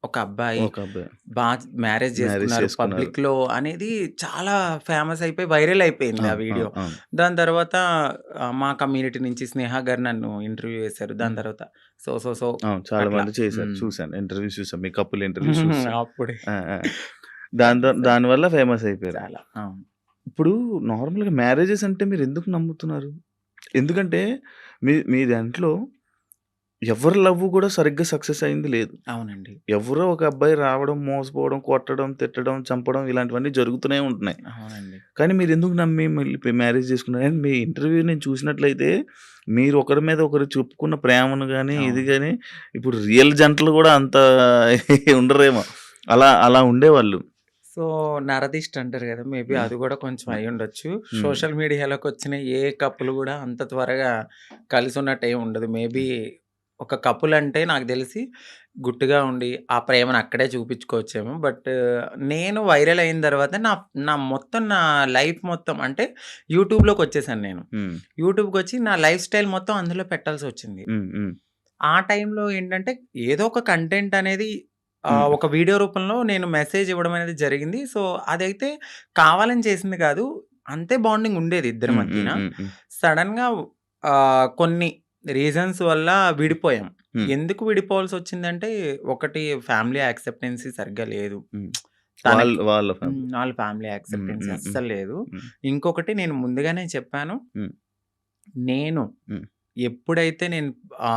S3: ఒక అబ్బాయి
S2: ఒక అబ్బాయి
S3: బా మ్యారేజ్
S2: మ్యారేజ్
S3: చేసుకున్నారు
S2: చేసుకున్నారు.
S3: పబ్లిక్‌లో అనేది చాలా ఫేమస్ అయిపోయి వైరల్ అయిపోయింది ఆ
S2: అవును.
S3: వీడియో.
S2: అవును. అవును.
S3: దాని తర్వాత మా కమ్యూనిటీ నుంచి స్నేహ గారు నన్ను ఇంటర్వ్యూ చేశారు. దాని
S2: హ్మ్.
S3: తర్వాత సో
S2: అవును. చాలా
S3: అట్లా.
S2: మంది చేశారు.
S3: హ్మ్.
S2: చూసాను. ఇంటర్వ్యూస్ చూసాను. మీ కపుల్ ఇంటర్వ్యూస్ చూసాను.
S3: అప్పుడే
S2: ఆ! ఆ!
S3: సక్సెస్ అయ్యాం.
S2: దానివల్ల ఫేమస్ అయిపోయారు.
S3: చాలా. అవును.
S2: ఇప్పుడు నార్మల్‌గా మ్యారేజెస్ అంటే మీరెందుకు నమ్ముతున్నారు? ఎందుకంటే మీ దాంట్లో ఎవరి లవ్ గూడా సరిగ్గా సక్సెస్ అయింది లేదు.
S3: అవునండి.
S2: ఎవరో ఒక అబ్బాయి రావడం, మోసపోవడం, కొట్టడం, తిట్టడం, చంపడం ఇలాంటివన్నీ జరుగుతూనే ఉంటున్నాయి.
S3: అవునండి.
S2: కానీ మీరెందుకు నమ్మి మళ్ళీ మ్యారేజ్ చేసుకున్నారు? అండ్ మీ ఇంటర్వ్యూ నేను చూసినట్లయితే మీరు ఒకరి మీద ఒకరు చెప్పుకున్న ప్రేమను గాని, ఇది
S3: అవును.
S2: గాని ఇప్పుడు రియల్ జంటలు గూడా అంత ఉండరేమో. అలా ఉండేవాళ్ళు.
S3: సో, నరదిష్టి అంటారు గదా! మేబీ
S2: హ్మ్.
S3: అది గూడా కొంచెం
S2: హ్మ్.
S3: అయ్యుండొచ్చు.
S2: హ్మ్.
S3: సోషల్ మీడియాలోకొచ్చిన ఏ కపుల్ గూడా అంత త్వరగా కలిసున్నట్టు ఏమి ఉండదు. మేబీ ఒక కపుల్ అంటే నాకు దెలిసి గుట్టుగా ఉండి ఆ ప్రేమను అక్కడే చూపించుకోవచ్చేమో. బట్ నేను వైరల్ అయిన తర్వాత నా లైఫ్ మొత్తం అంటే యూట్యూబ్‌లోకొచ్చేసాను నేను.
S2: హ్మ్.
S3: యూట్యూబ్‌కొచ్చి నా లైఫ్ స్టైల్ మొత్తం అందులో పెట్టాల్సొచ్చింది.
S2: హ్మ్. హ్మ్.
S3: ఆ టైంలో ఏంటంటే ఏదో ఒక కంటెంట్ అనేది
S2: హ్మ్.
S3: ఒక వీడియో రూపంలో నేను మెసేజ్ ఇవ్వడం అనేది జరిగింది. సో, అదైతే కావాలని చేసింది కాదు. అంతే బాండింగ్ ఉండేది ఇద్దరి
S2: హ్మ్. హ్మ్.
S3: మధ్యన.
S2: హ్మ్. హ్మ్.
S3: సడెన్‌గా కొన్ని రీజన్స్ వల్ల విడిపోయాం.
S2: హ్మ్.
S3: ఎందుకు విడిపోవాల్సొచ్చిందంటే ఒకటి ఫ్యామిలీ యాక్సెప్టెన్సీ సరిగ్గా లేదు.
S2: హ్మ్.
S3: తనకి
S2: వాళ్ళ ఫ్యామిలీ.
S3: వాళ్ళ ఫ్యామిలీ
S2: హ్మ్.
S3: యాక్సెప్టెన్సీ
S2: హ్మ్. హ్మ్.
S3: అస్సలు లేదు.
S2: హ్మ్.
S3: ఇంకొకటి నేను ముందుగానే చెప్పాను.
S2: హ్మ్.
S3: నేను
S2: హ్మ్.
S3: ఎప్పుడైతే నేను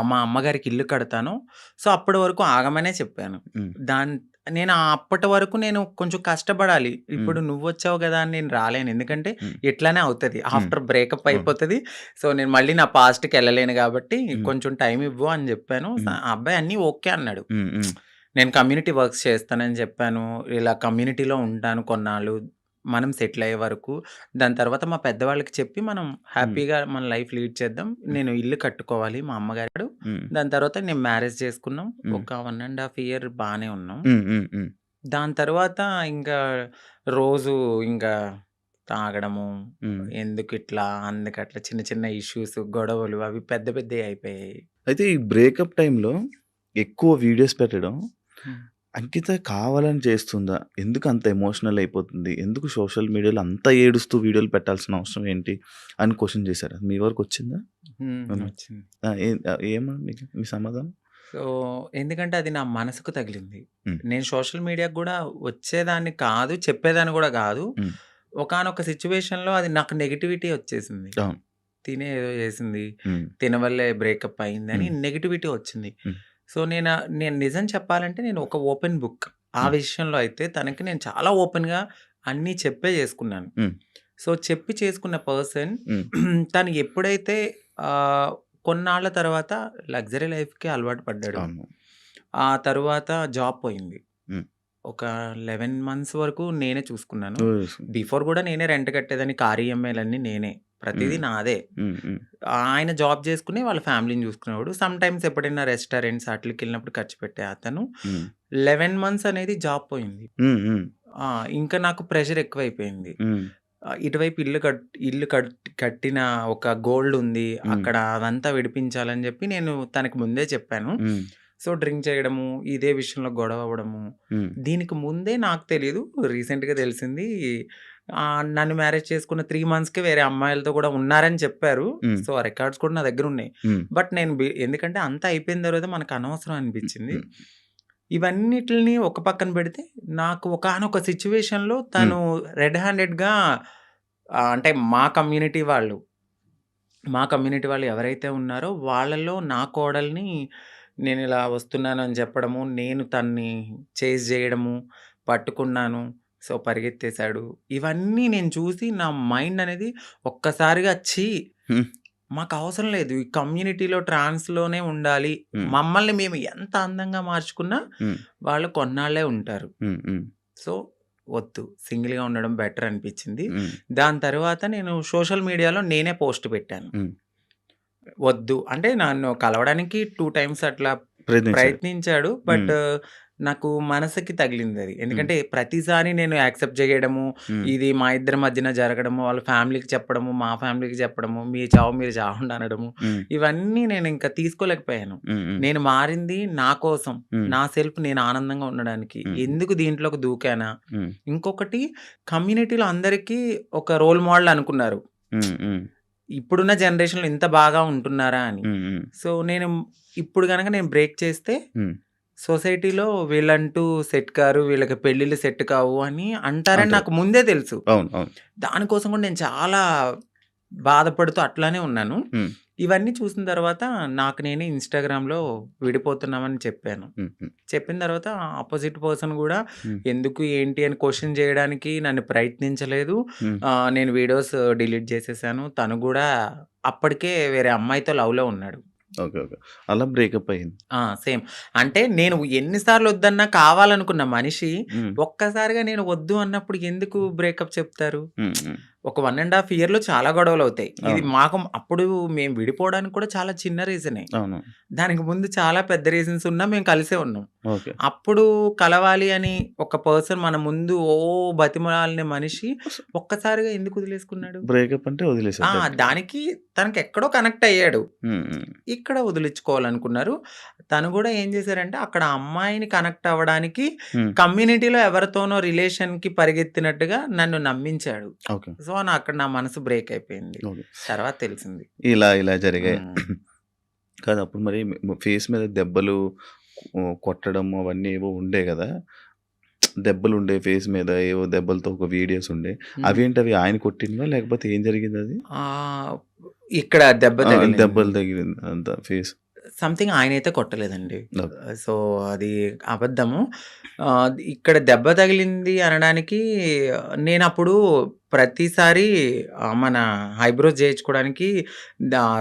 S3: మా అమ్మగారికి ఇల్లు కడతానో, సో, అప్పటి వరకు ఆగమనే చెప్పాను.
S2: హ్మ్.
S3: దాన్ నేను అప్పటి వరకు నేను కొంచెం కష్టపడాలి.
S2: హ్మ్.
S3: ఇప్పుడు నువ్వొచ్చావు గదా! అని నేను రాలేను. ఎందుకంటే
S2: హ్మ్.
S3: ఇట్లనే అవుతది.
S2: హ్మ్.
S3: ఆఫ్టర్ బ్రేకప్
S2: అవును.
S3: అయిపోతది. సో, నేను మళ్ళీ నా పాస్ట్‌కెళ్ళలేను గాబట్టి
S2: హ్మ్.
S3: కొంచెం టైమ్ ఇవ్వు అని జెప్పాను.
S2: హ్మ్.
S3: ఆ అబ్బాయి అన్నీ ఓకే అన్నాడు.
S2: హ్మ్. హ్మ్.
S3: నేను కమ్యూనిటీ వర్క్స్ చేస్తానని చెప్పాను. ఇలా కమ్యూనిటీలో ఉంటాను కొన్నాళ్ళు. మనం సెటిల్ అయ్యే వరకు. దాని తర్వాత మా పెద్దవాళ్ళకి చెప్పి మనం
S2: హ్మ్.
S3: హ్యాపీగా మన లైఫ్ లీడ్ చేద్దాం. నేను ఇల్లు కట్టుకోవాలి మా అమ్మగారు.
S2: హ్మ్.
S3: దాని తర్వాత నేను మ్యారేజ్ చేసుకున్నాం.
S2: హ్మ్.
S3: ఒక 1 ½ ఇయర్ బానే ఉన్నాం.
S2: హ్మ్. హ్మ్. హ్మ్.
S3: దాని తర్వాత ఇంకా రోజు ఇంకా తాగడము,
S2: హ్మ్.
S3: ఎందుకిట్లా, అందుకట్లా చిన్న చిన్న ఇష్యూస్, గొడవలు అవి పెద్ద పెద్దయి అయిపోయాయి.
S2: అయితే ఈ బ్రేకప్ టైమ్‌లో ఎక్కువ వీడియోస్ పెట్టడం
S3: హ్మ్.
S2: అంకిత కావాలని చేస్తుందా? ఎందుకు అంత ఎమోషనల్ అయిపోతుంది? ఎందుకు సోషల్ మీడియాలో అంత ఏడుస్తూ వీడియోలు పెట్టాల్సిన అవసరం ఏంటి? అని క్వెషన్ చేసారా? మీ వరకొచ్చిందా?
S3: వచ్చింది.
S2: ఏమా మీ సమాధానం?
S3: సో, ఎందుకంటే అది నా మనసుకు తగిలింది.
S2: హ్మ్.
S3: నేను సోషల్ మీడియాకి గూడా వచ్చేదాన్ని కాదు, చెప్పేదాన్ని గూడా గాదు.
S2: హ్మ్.
S3: ఒకానొక సిట్యుయేషన్‌లో అది నాకు నెగటివిటీ వచ్చేసింది.
S2: అవును.
S3: తినే ఏదో చేసింది.
S2: హ్మ్.
S3: తిన వల్లే బ్రేకప్ అయిందని
S2: హ్మ్.
S3: నెగటివిటీ వచ్చింది.
S2: హ్మ్.
S3: సో, నేను నిజం చెప్పాలంటే నేను ఒక ఓపెన్ బుక్. ఆ
S2: హ్మ్.
S3: విషయంలో అయితే తనకి నేను చాలా ఓపెన్‌గా అన్నీ చెప్పే చేసుకున్నాను.
S2: హ్మ్.
S3: సో, చెప్పి చేసుకున్న పర్సన్
S2: హ్మ్.
S3: తను ఎప్పుడైతే ఆహ్, కొన్నాళ్ళ తర్వాత లగ్జరీ లైఫ్‌కి అలవాటు పడ్డాడు.
S2: అవును.
S3: ఆ తరువాత జాబ్ పోయింది.
S2: హ్మ్.
S3: ఒక 11 మంత్స్ వరకు నేనే చూసుకున్నాను.
S2: ఓహ్!
S3: బిఫోర్ గూడా నేనే రెంట్ కట్టేదాన్ని. కార్ ఈఎంఐలన్నీ నేనే. ప్రతీదీ
S2: హ్మ్.
S3: నాదే.
S2: హ్మ్. హ్మ్.
S3: ఆయన జాబ్ చేసుకొని వాళ్ళ ఫ్యామిలీని చూసుకునేవాడు. సమ్‌టైమ్స్ ఎప్పుడైనా రెస్టారెంట్స్ ఆటిలకెళ్ళినప్పుడు ఖర్చు పెట్టే అతను.
S2: హ్మ్.
S3: 11 మంత్స్ అనేది జాబ్ పోయింది.
S2: హ్మ్. హ్మ్.
S3: ఆ! ఇంకా నాకు ప్రెషర్ ఎక్కువైపోయింది.
S2: హ్మ్.
S3: ఇటువైపు ఇల్లు కట్టిన ఒక గోల్డ్ ఉంది.
S2: హ్మ్.
S3: అక్కడ అదంతా విడిపించాలని జెప్పి నేను తనకి ముందే చెప్పాను.
S2: హ్మ్.
S3: సో, డ్రింక్ చేయడము, ఇదే విషయంలో గొడవ అవ్వడము.
S2: హ్మ్.
S3: దీనికి ముందే నాకు తెలీదు. రీసెంట్‌గా తెలిసింది. నన్ను మ్యారేజ్ చేసుకున్న 3 మంత్స్‌కే వేరే అమ్మాయిలతో గూడా ఉన్నారని చెప్పారు.
S2: హ్మ్.
S3: సో, ఆ రికార్డ్స్ కూడా నా దగ్గరున్నాయి.
S2: హ్మ్.
S3: బట్ నేను ఎందుకంటే అంతా అయిపోయిన తర్వాత మనకు అనవసరం
S2: హ్మ్.
S3: అనిపిచ్చింది.
S2: హ్మ్.
S3: ఇవన్నిటిని ఒక పక్కన పెడితే నాకు ఒకానొక సిచ్యువేషన్‌లో తను రెడ్ హ్యాండెడ్‌గా అంటే మా కమ్యూనిటీ వాళ్ళు ఎవరైతే ఉన్నారో వాళ్ళలో నా కోడల్ని నేను ఇలా వస్తున్నాను అని చెప్పడము, నేను తన్ని చేజ్ చేయడము, పట్టుకున్నాను. సో, పరిగెత్తేసాడు. ఇవన్నీ నేను చూసి నా మైండ్ అనేది ఒక్కసారిగా
S2: హ్మ్.
S3: మాకు అవసరం లేదు. ఈ కమ్యూనిటీలో ట్రాన్స్‌లోనే ఉండాలి.
S2: హ్మ్.
S3: మమ్మల్ని మేము ఎంత అందంగా మార్చుకున్నా
S2: హ్మ్.
S3: వాళ్ళు కొన్నాళ్ళే ఉంటారు.
S2: హ్మ్. హ్మ్.
S3: సో, వద్దు. సింగిల్‌గా ఉండడం బెటర్ అనిపించింది.
S2: హ్మ్.
S3: దాని తర్వాత నేను సోషల్ మీడియాలో నేనే పోస్ట్ పెట్టాను.
S2: హ్మ్.
S3: వద్దు. అంటే నన్ను కలవడానికి 2 టైమ్స్ అట్లా
S2: ప్రయత్నించారు.
S3: ప్రయత్నించాడు. బట్
S2: హ్మ్.
S3: నాకు మనసుకి తగిలిందది.
S2: హ్మ్.
S3: ఎందుకంటే ప్రతిసారి నేను యాక్సెప్ట్ చేయడము,
S2: హ్మ్.
S3: ఇది మా ఇద్దరి మధ్యన జరగడము, వాళ్ళ ఫ్యామిలీకి చెప్పడము, మా ఫ్యామిలీకి చెప్పడము, మీ చావు మీరు చావండి అనడము,
S2: హ్మ్.
S3: ఇవన్నీ నేను ఇంకా తీసుకోలేకపోయాను.
S2: హ్మ్. హ్మ్.
S3: నేను మారింది నా కోసం,
S2: హ్మ్.
S3: నా సెల్ఫ్ నేను ఆనందంగా ఉండడానికి.
S2: హ్మ్.
S3: ఎందుకు దీంట్లోకి దూకానా?
S2: హ్మ్.
S3: ఇంకొకటి కమ్యూనిటీలో అందరికీ ఒక రోల్ మోడల్ అనుకున్నారు.
S2: హ్మ్. హ్మ్.
S3: ఇప్పుడున్న జనరేషన్‌లో ఇంత బాగా ఉంటున్నారా అని.
S2: హ్మ్. హ్మ్.
S3: సో, ఇప్పుడు గనక నేను బ్రేక్ చేస్తే
S2: హ్మ్.
S3: సొసైటీలో వీళ్ళంటూ సెట్ కారు, వీళ్ళకి పెళ్ళిళ్ళు సెట్ కావు అని అంటారని
S2: అంటారు.
S3: నాకు ముందే తెలుసు.
S2: అవును. అవును.
S3: దానికోసం కూడా నేను చాలా బాధపడుతూ అట్లానే ఉన్నాను.
S2: హ్మ్.
S3: ఇవన్నీ చూసిన తర్వాత నాకు నేనే ఇన్‌స్టాగ్రామ్‌లో విడిపోతున్నామని చెప్పాను.
S2: హ్మ్. హ్మ్.
S3: చెప్పిన తర్వాత అపోజిట్ పర్సన్ గూడా
S2: హ్మ్.
S3: ఎందుకు, ఏంటి అని క్వెషన్ చేయడానికి నన్ను ప్రయత్నించలేదు.
S2: హ్మ్.
S3: నేను వీడియోస్ డిలీట్ చేసేసాను. తను గూడా అప్పటికే వేరే అమ్మాయితో లవ్‌లో ఉన్నాడు.
S2: ఓకే. ఓకే. అలా బ్రేకప్ అయింది.
S3: సేమ్. అంటే నేను ఎన్ని సార్లు వద్దన్నా కావాలనుకున్న మనిషి
S2: హ్మ్.
S3: ఒక్కసారిగా నేను వద్దు అన్నప్పుడు ఎందుకు బ్రేకప్ చెప్తారు?
S2: హ్మ్. హ్మ్.
S3: ఒక 1 ½ ఇయర్‌లో చాలా గొడవలవుతాయి. ఇది
S2: అవును.
S3: మాకు అప్పుడు మేము విడిపోవడానికి కూడా చాలా చిన్న రీజనే.
S2: అవును.
S3: దానికి ముందు చాలా పెద్ద రీజన్స్ ఉన్నా మేము కలిసే ఉన్నాం.
S2: ఓకే.
S3: అప్పుడు కలవాలి అని ఒక పర్సన్ మన ముందు బతిమలాడిన మనిషి ఒక్కసారిగా ఎందుకు వదిలేసుకున్నాడు?
S2: బ్రేకప్ అంటే వదిలేసారు డైరెక్ట్‌గా.
S3: దానికి తనకెక్కడో కనెక్ట్ అయ్యాడు.
S2: హ్మ్. హ్మ్.
S3: ఇక్కడ వదిలించుకోవాలనుకున్నారు. తను గూడా ఏం జేశారంటే, అక్కడ అమ్మాయిని కనెక్ట్ అవ్వడానికి
S2: హ్మ్.
S3: కమ్యూనిటీలో ఎవరితోనో రిలేషన్‌కి పరిగెత్తినట్టుగా నన్ను నమ్మించాడు.
S2: ఓకే.
S3: సో, అక్కడ నా మనసు బ్రేక్ అయిపోయింది.
S2: ఓకే.
S3: తర్వాత తెలిసింది.
S2: ఇలా జరిగాయి.
S3: హ్మ్.
S2: కాదు అప్పుడు మరి ఫేస్ మీద దెబ్బలు కొట్టడం అవన్నీ ఏవో ఉండే గదా! దెబ్బలుండేవి ఫేస్ మీద ఏవో దెబ్బలతో ఒక వీడియోస్ ఉండే.
S3: హ్మ్.
S2: అవేంటవి ఆయన కొట్టినవా? లేకపోతే ఏం జరిగిందది?
S3: ఆహ్, ఇక్కడ దెబ్బ తగిలింది.
S2: దెబ్బలు తగిలింది అంతా ఫేస్.
S3: సంథింగ్ ఆయనైతే కొట్టలేదండి.
S2: ఓకే.
S3: సో, అది అబద్ధము. ఇక్కడ దెబ్బ తగిలింది అనడానికి నేనప్పుడు ప్రతిసారి మన ఐబ్రోస్ చేయించుకోవడానికి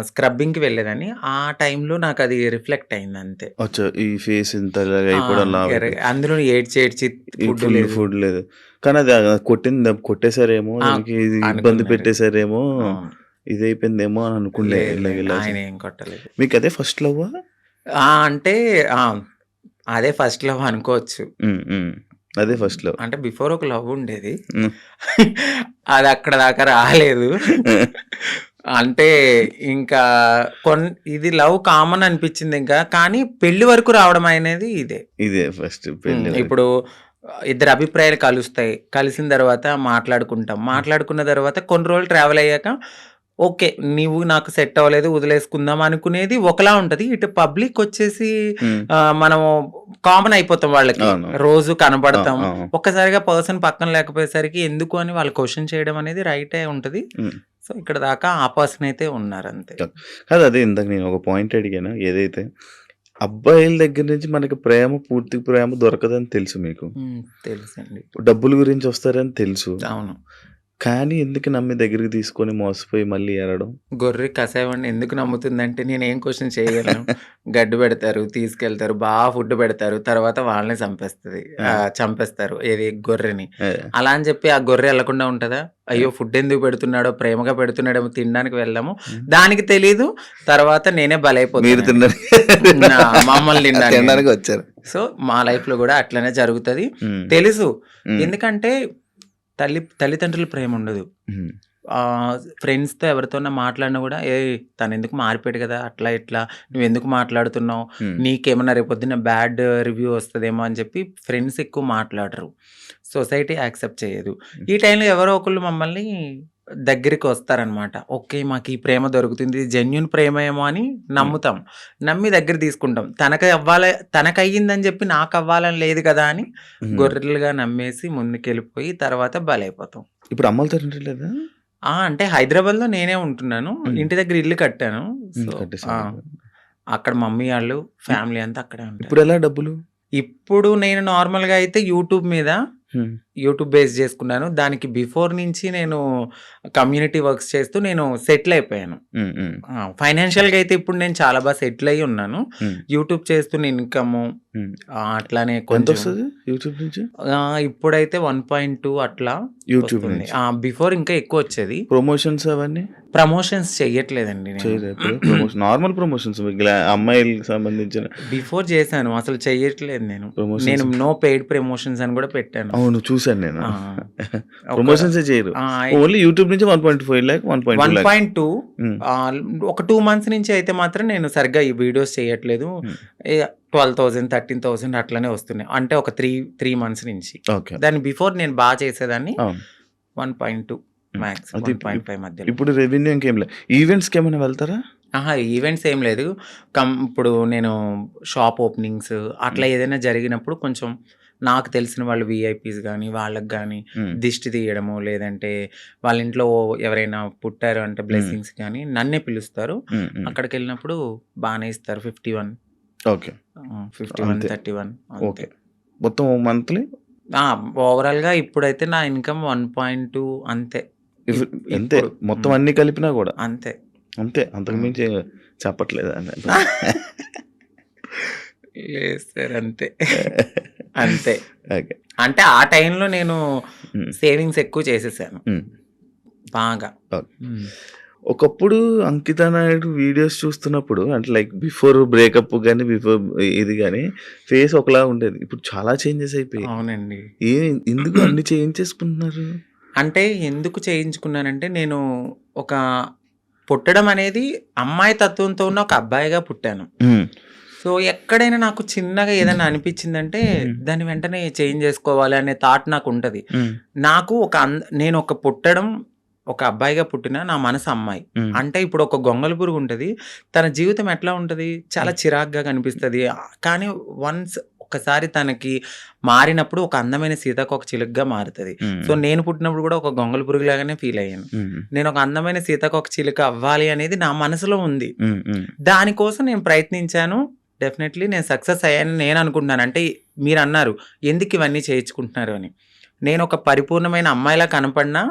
S3: స్క్రబ్బింగ్‌కి వెళ్ళేదాన్ని. ఆ టైంలో నాకది రిఫ్లెక్ట్ అయిందంతే.
S2: అచ్చా! ఈ ఫేస్ ఇంత ఇలాగ
S3: ఆ!
S2: అయిపోవడం లావయిపోయి.
S3: అందులో ఏడ్చి, ఏడ్చి
S2: ఈ
S3: ఫుడ్
S2: ఫుల్
S3: లేదు.
S2: ఫుడ్ లేదు. కానీ అది కొట్టిన దెబ్బ కొట్టేసారేమో,
S3: ఆ!
S2: దానికి ఇది ఇబ్బంది
S3: అనుకున్నారు.
S2: పెట్టేసారేమో,
S3: అవును.
S2: ఇదయిపోయిందేమో అని అనుకుండే
S3: లేదు, లేదు.
S2: ఇలాగ
S3: ఆయనేం కొట్టలేదు.
S2: మీకదే ఫస్ట్ లవ్వా?
S3: అంటే ఆ! అదే ఫస్ట్ లవ్ అనుకోవచ్చు.
S2: హ్మ్. హ్మ్. అదే ఫస్ట్ లవ్.
S3: అంటే బిఫోర్ ఒక లవ్ ఉండేది.
S2: హ్మ్.
S3: అది అక్కడ దాకా రాలేదు. అంటే ఇంకా ఇది లవ్ కామన్ అనిపించింది ఇంకా. కానీ పెళ్లి వరకు రావడం అనేది ఇదే.
S2: ఇదే ఫస్ట్ పెళ్లి వరకు.
S3: ఇప్పుడు ఇద్దరి అభిప్రాయాలు కలుస్తాయి. కలిసిన తర్వాత మాట్లాడుకుంటాం. మాట్లాడుకున్న తర్వాత కొన్ని రోజులు ట్రావెల్ అయ్యాక ఓకే. నీవు నాకు సెట్ అవ్వలేదు వదిలేసుకుందాం అనుకునేది ఒకలా ఉంటది. ఇటు పబ్లిక్ వచ్చేసి
S2: హ్మ్.
S3: మనము కామన్ అయిపోతాం వాళ్ళకి.
S2: అవును.
S3: రోజు
S2: ఆ!
S3: కనపడతాం.
S2: ఆ!
S3: ఒక్కసారిగా పర్సన్ పక్కన లేకపోయేసరికి ఎందుకు అని వాళ్ళు క్వెషన్ చేయడం అనేది రైటే ఉంటది.
S2: హ్మ్.
S3: సో, ఇక్కడ దాకా ఆ పర్సన్ అయితే ఉన్నారంతే.
S2: కాదు అదే ఇందాక నేను ఒక పాయింట్ అడిగాను. ఏదైతే అబ్బాయిల దగ్గర నుంచి మనకి పూర్తి ప్రేమ దొరకదని తెలుసు మీకు.
S3: తెలుసండి.
S2: డబ్బుల గురించి వస్తారని తెలుసు.
S3: అవును.
S2: కానీ ఎందుకు నమ్మి దగ్గరికి తీసుకొని మోసపోయి మళ్ళీ ఏడడం?
S3: గొర్రె కసాయివాడిని ఎందుకు నమ్ముతుందంటే నేనేం క్వెషన్ చేయగలను. గడ్డి పెడతారు, తీసుకెళ్తారు, ఫుడ్ పెడతారు. తర్వాత వాళ్ళనే
S2: ఆ!
S3: చంపేస్తారు. ఏది గొర్రెని.
S2: ఆ!
S3: అలా అని చెప్పి ఆ గొర్రె ఎళ్ళకుండా ఉంటదా?
S2: ఆ!
S3: అయ్యో! ఫుడ్ ఎందుకు పెడుతున్నాడో, ప్రేమగా పెడుతున్నాడేమో తినడానికి వెళ్దాము.
S2: హ్మ్.
S3: దానికి తెలీదు. తర్వాత నేనే
S2: మీరు
S3: బలైపోతానని. మమ్మల్ని తినడానికి.
S2: తినడానికి వచ్చారు.
S3: సో, మా లైఫ్‌లో గూడా అట్లనే జరుగుతది.
S2: హ్మ్.
S3: తెలుసు.
S2: హ్మ్.
S3: ఎందుకంటే తల్లిదండ్రుల ప్రేముండదు.
S2: హ్మ్.
S3: ఫ్రెండ్స్‌తో ఎవరితోన్నా మాట్లాడినా గూడా, "ఏయ్! తనెందుకు మారిపోయాడు గదా! అట్లా ఇట్లా నువ్వెందుకు మాట్లాడుతున్నావు?
S2: హ్మ్.
S3: నీకేమన్నా రేపొద్దున్న బ్యాడ్ రివ్యూ వస్తదేమో" అని చెప్పి ఫ్రెండ్స్ ఎక్కువ మాట్లాడరు. సొసైటీ యాక్సెప్ట్ చేయదు. ఈ టైంలో ఎవరో ఒకళ్ళు మమ్మల్ని దగ్గరికి వస్తారనమాట. ఓకే. మాకు ఈ ప్రేమ దొరుకుతుంది. జెన్యూన్ ప్రేమ ఏమో అని నమ్ముతాం. నమ్మి దగ్గర తీసుకుంటాం. తనకయ్యిందని చెప్పి నాకవ్వాలని లేదు కదా అని గొర్రెలుగా నమ్మేసి ముందుకెళ్ళిపోయి తర్వాత బలైపోతాం.
S2: ఇప్పుడు అమ్మలతో లేదా?
S3: అంటే హైదరాబాద్‌లో నేనే ఉంటున్నాను. ఇంటి దగ్గర ఇల్లు కట్టాను. సో అక్కడ మమ్మీ వాళ్ళు, ఫ్యామిలీ అంతా అక్కడే ఉంటారు.
S2: ఇప్పుడు ఎలా డబ్బులు?
S3: ఇప్పుడు నేను నార్మల్‌గా అయితే యూట్యూబ్ బేస్ చేసుకున్నాను. దానికి బిఫోర్ నుంచి నేను కమ్యూనిటీ వర్క్స్ చేస్తూ నేను సెటిల్ అయిపోయాను. ఫైనాన్షియల్‌గా అయితే ఇప్పుడు నేను చాలా బాగా సెటిల్ అయ్యి ఉన్నాను. యూట్యూబ్ చేస్తున్న ఇన్‌కమ్ అట్లానే
S2: ఎంత
S3: కొంచెం
S2: వస్తుంది యూట్యూబ్ నుంచి?
S3: ఇప్పుడైతే 1.2 అట్లా
S2: యూట్యూబ్
S3: వస్తుంది.
S2: నుంచి
S3: బిఫోర్ ఇంకా ఎక్కువ వచ్చేది.
S2: ప్రమోషన్స్ అవన్నీ
S3: ప్రమోషన్స్ చెయ్యట్లేదండి నేను.
S2: చేయలేదు. ప్రమోషన్ నార్మల్ ప్రమోషన్స్ అమ్మాయిలకు సంబంధించిన
S3: బిఫోర్ చేశాను, అసలు చెయ్యట్లేదు నేను.
S2: ప్రమోషన్స్.
S3: నేను నో పెయిడ్ ప్రమోషన్స్ అని కూడా పెట్టాను.
S2: అవును, చూసాను నేను.
S3: ఆ, ఒక
S2: ప్రమోషన్స్ చేయరు,
S3: ఆ,
S2: ఓన్లీ యూట్యూబ్ నుంచి 1.5 lakh 1.2 lakh.
S3: 1.2 ఒక 2 months నుంచి అయితే మాత్రం నేను సరిగ్గా ఈ వీడియోస్ చేయట్లేదు. 12,000 13,000 అట్లనే వస్తున్నాయి. అంటే ఒక 3 months నుంచి.
S2: ఓకే,
S3: దాని బిఫోర్ నేను బాగా చేసేదాన్ని.
S2: అవును.
S3: 1.2 మ్యాక్స్,
S2: అది
S3: 1.5 మధ్యలో.
S2: ఇప్పుడు రెవెన్యూ ఇంకేం లేదు. ఈవెంట్స్కి ఏమైనా వెళ్తారా?
S3: ఈవెంట్స్ ఏం లేదు. ఇప్పుడు నేను షాప్ ఓపెనింగ్స్ అట్లా ఏదైనా జరిగినప్పుడు కొంచెం నాకు తెలిసిన వాళ్ళు విఐపీస్ కానీ వాళ్ళకి కానీ దిష్టి తీయడము, లేదంటే వాళ్ళ ఇంట్లో ఎవరైనా పుట్టారు అంటే బ్లెస్సింగ్స్ కానీ నన్నే పిలుస్తారు. అక్కడికి వెళ్ళినప్పుడు బాగానే ఇస్తారు. 51,
S2: ఓకే,
S3: 51,
S2: అంతే.
S3: 31
S2: ఓకే. మొత్తం మంత్లీ
S3: ఓవరాల్గా ఇప్పుడైతే నా ఇన్కమ్ 1.2 అంతే.
S2: అంతే,
S3: ఇప్పుడు
S2: మొత్తం అన్ని కలిపినా కూడా
S3: అంతే.
S2: అంతే, అంతకు మించి చెప్పట్లేదు.
S3: లేదు సార్, అంతే అంతే.
S2: ఓకే.
S3: అంటే ఆ టైంలో నేను సేవింగ్స్ ఎక్కువ చేసేసాను బాగా.
S2: ఓకే. ఒకప్పుడు అంకితా నాయుడు వీడియోస్ చూస్తున్నప్పుడు అంటే లైక్ బిఫోర్ బ్రేకప్ కానీ బిఫోర్ ఇది కానీ ఫేస్ ఒకలా ఉండేది. ఇప్పుడు చాలా చేంజెస్ అయిపోయాయి.
S3: అవునండి.
S2: ఎందుకు అన్ని చేంజ్ చేసుకుంటున్నారు?
S3: అంటే ఎందుకు చేయించుకున్నానంటే నేను ఒక పుట్టడం అనేది అమ్మాయి తత్వంతో ఉన్న ఒక అబ్బాయిగా పుట్టాను. సో ఎక్కడైనా నాకు చిన్నగా ఏదైనా అనిపించిందంటే దాన్ని వెంటనే చేంజ్ చేసుకోవాలి అనే థాట్ నాకు ఉంటుంది. నాకు నేను ఒక పుట్టడం ఒక అబ్బాయిగా పుట్టిన నా మనసు అమ్మాయి. అంటే ఇప్పుడు ఒక గొంగళి పురుగు ఉంటుంది, తన జీవితం ఎట్లా ఉంటుంది, చాలా చిరాగ్గా కనిపిస్తుంది. కానీ ఒక్కసారి తనకి మారినప్పుడు ఒక అందమైన సీతాకోక చిలుకగా మారుతుంది. సో నేను పుట్టినప్పుడు కూడా ఒక గొంగళి పురుగు లాగానే ఫీల్ అయ్యాను. నేను ఒక అందమైన సీతాకోక చిలుక అవ్వాలి అనేది నా మనసులో ఉంది. దానికోసం నేను ప్రయత్నించాను. డెఫినెట్లీ నేను సక్సెస్ అయ్యాను నేను అనుకుంటున్నాను. అంటే మీరు అన్నారు ఎందుకు ఇవన్నీ చేయించుకుంటున్నారు అని. నేను ఒక పరిపూర్ణమైన అమ్మాయిలా కనపడినా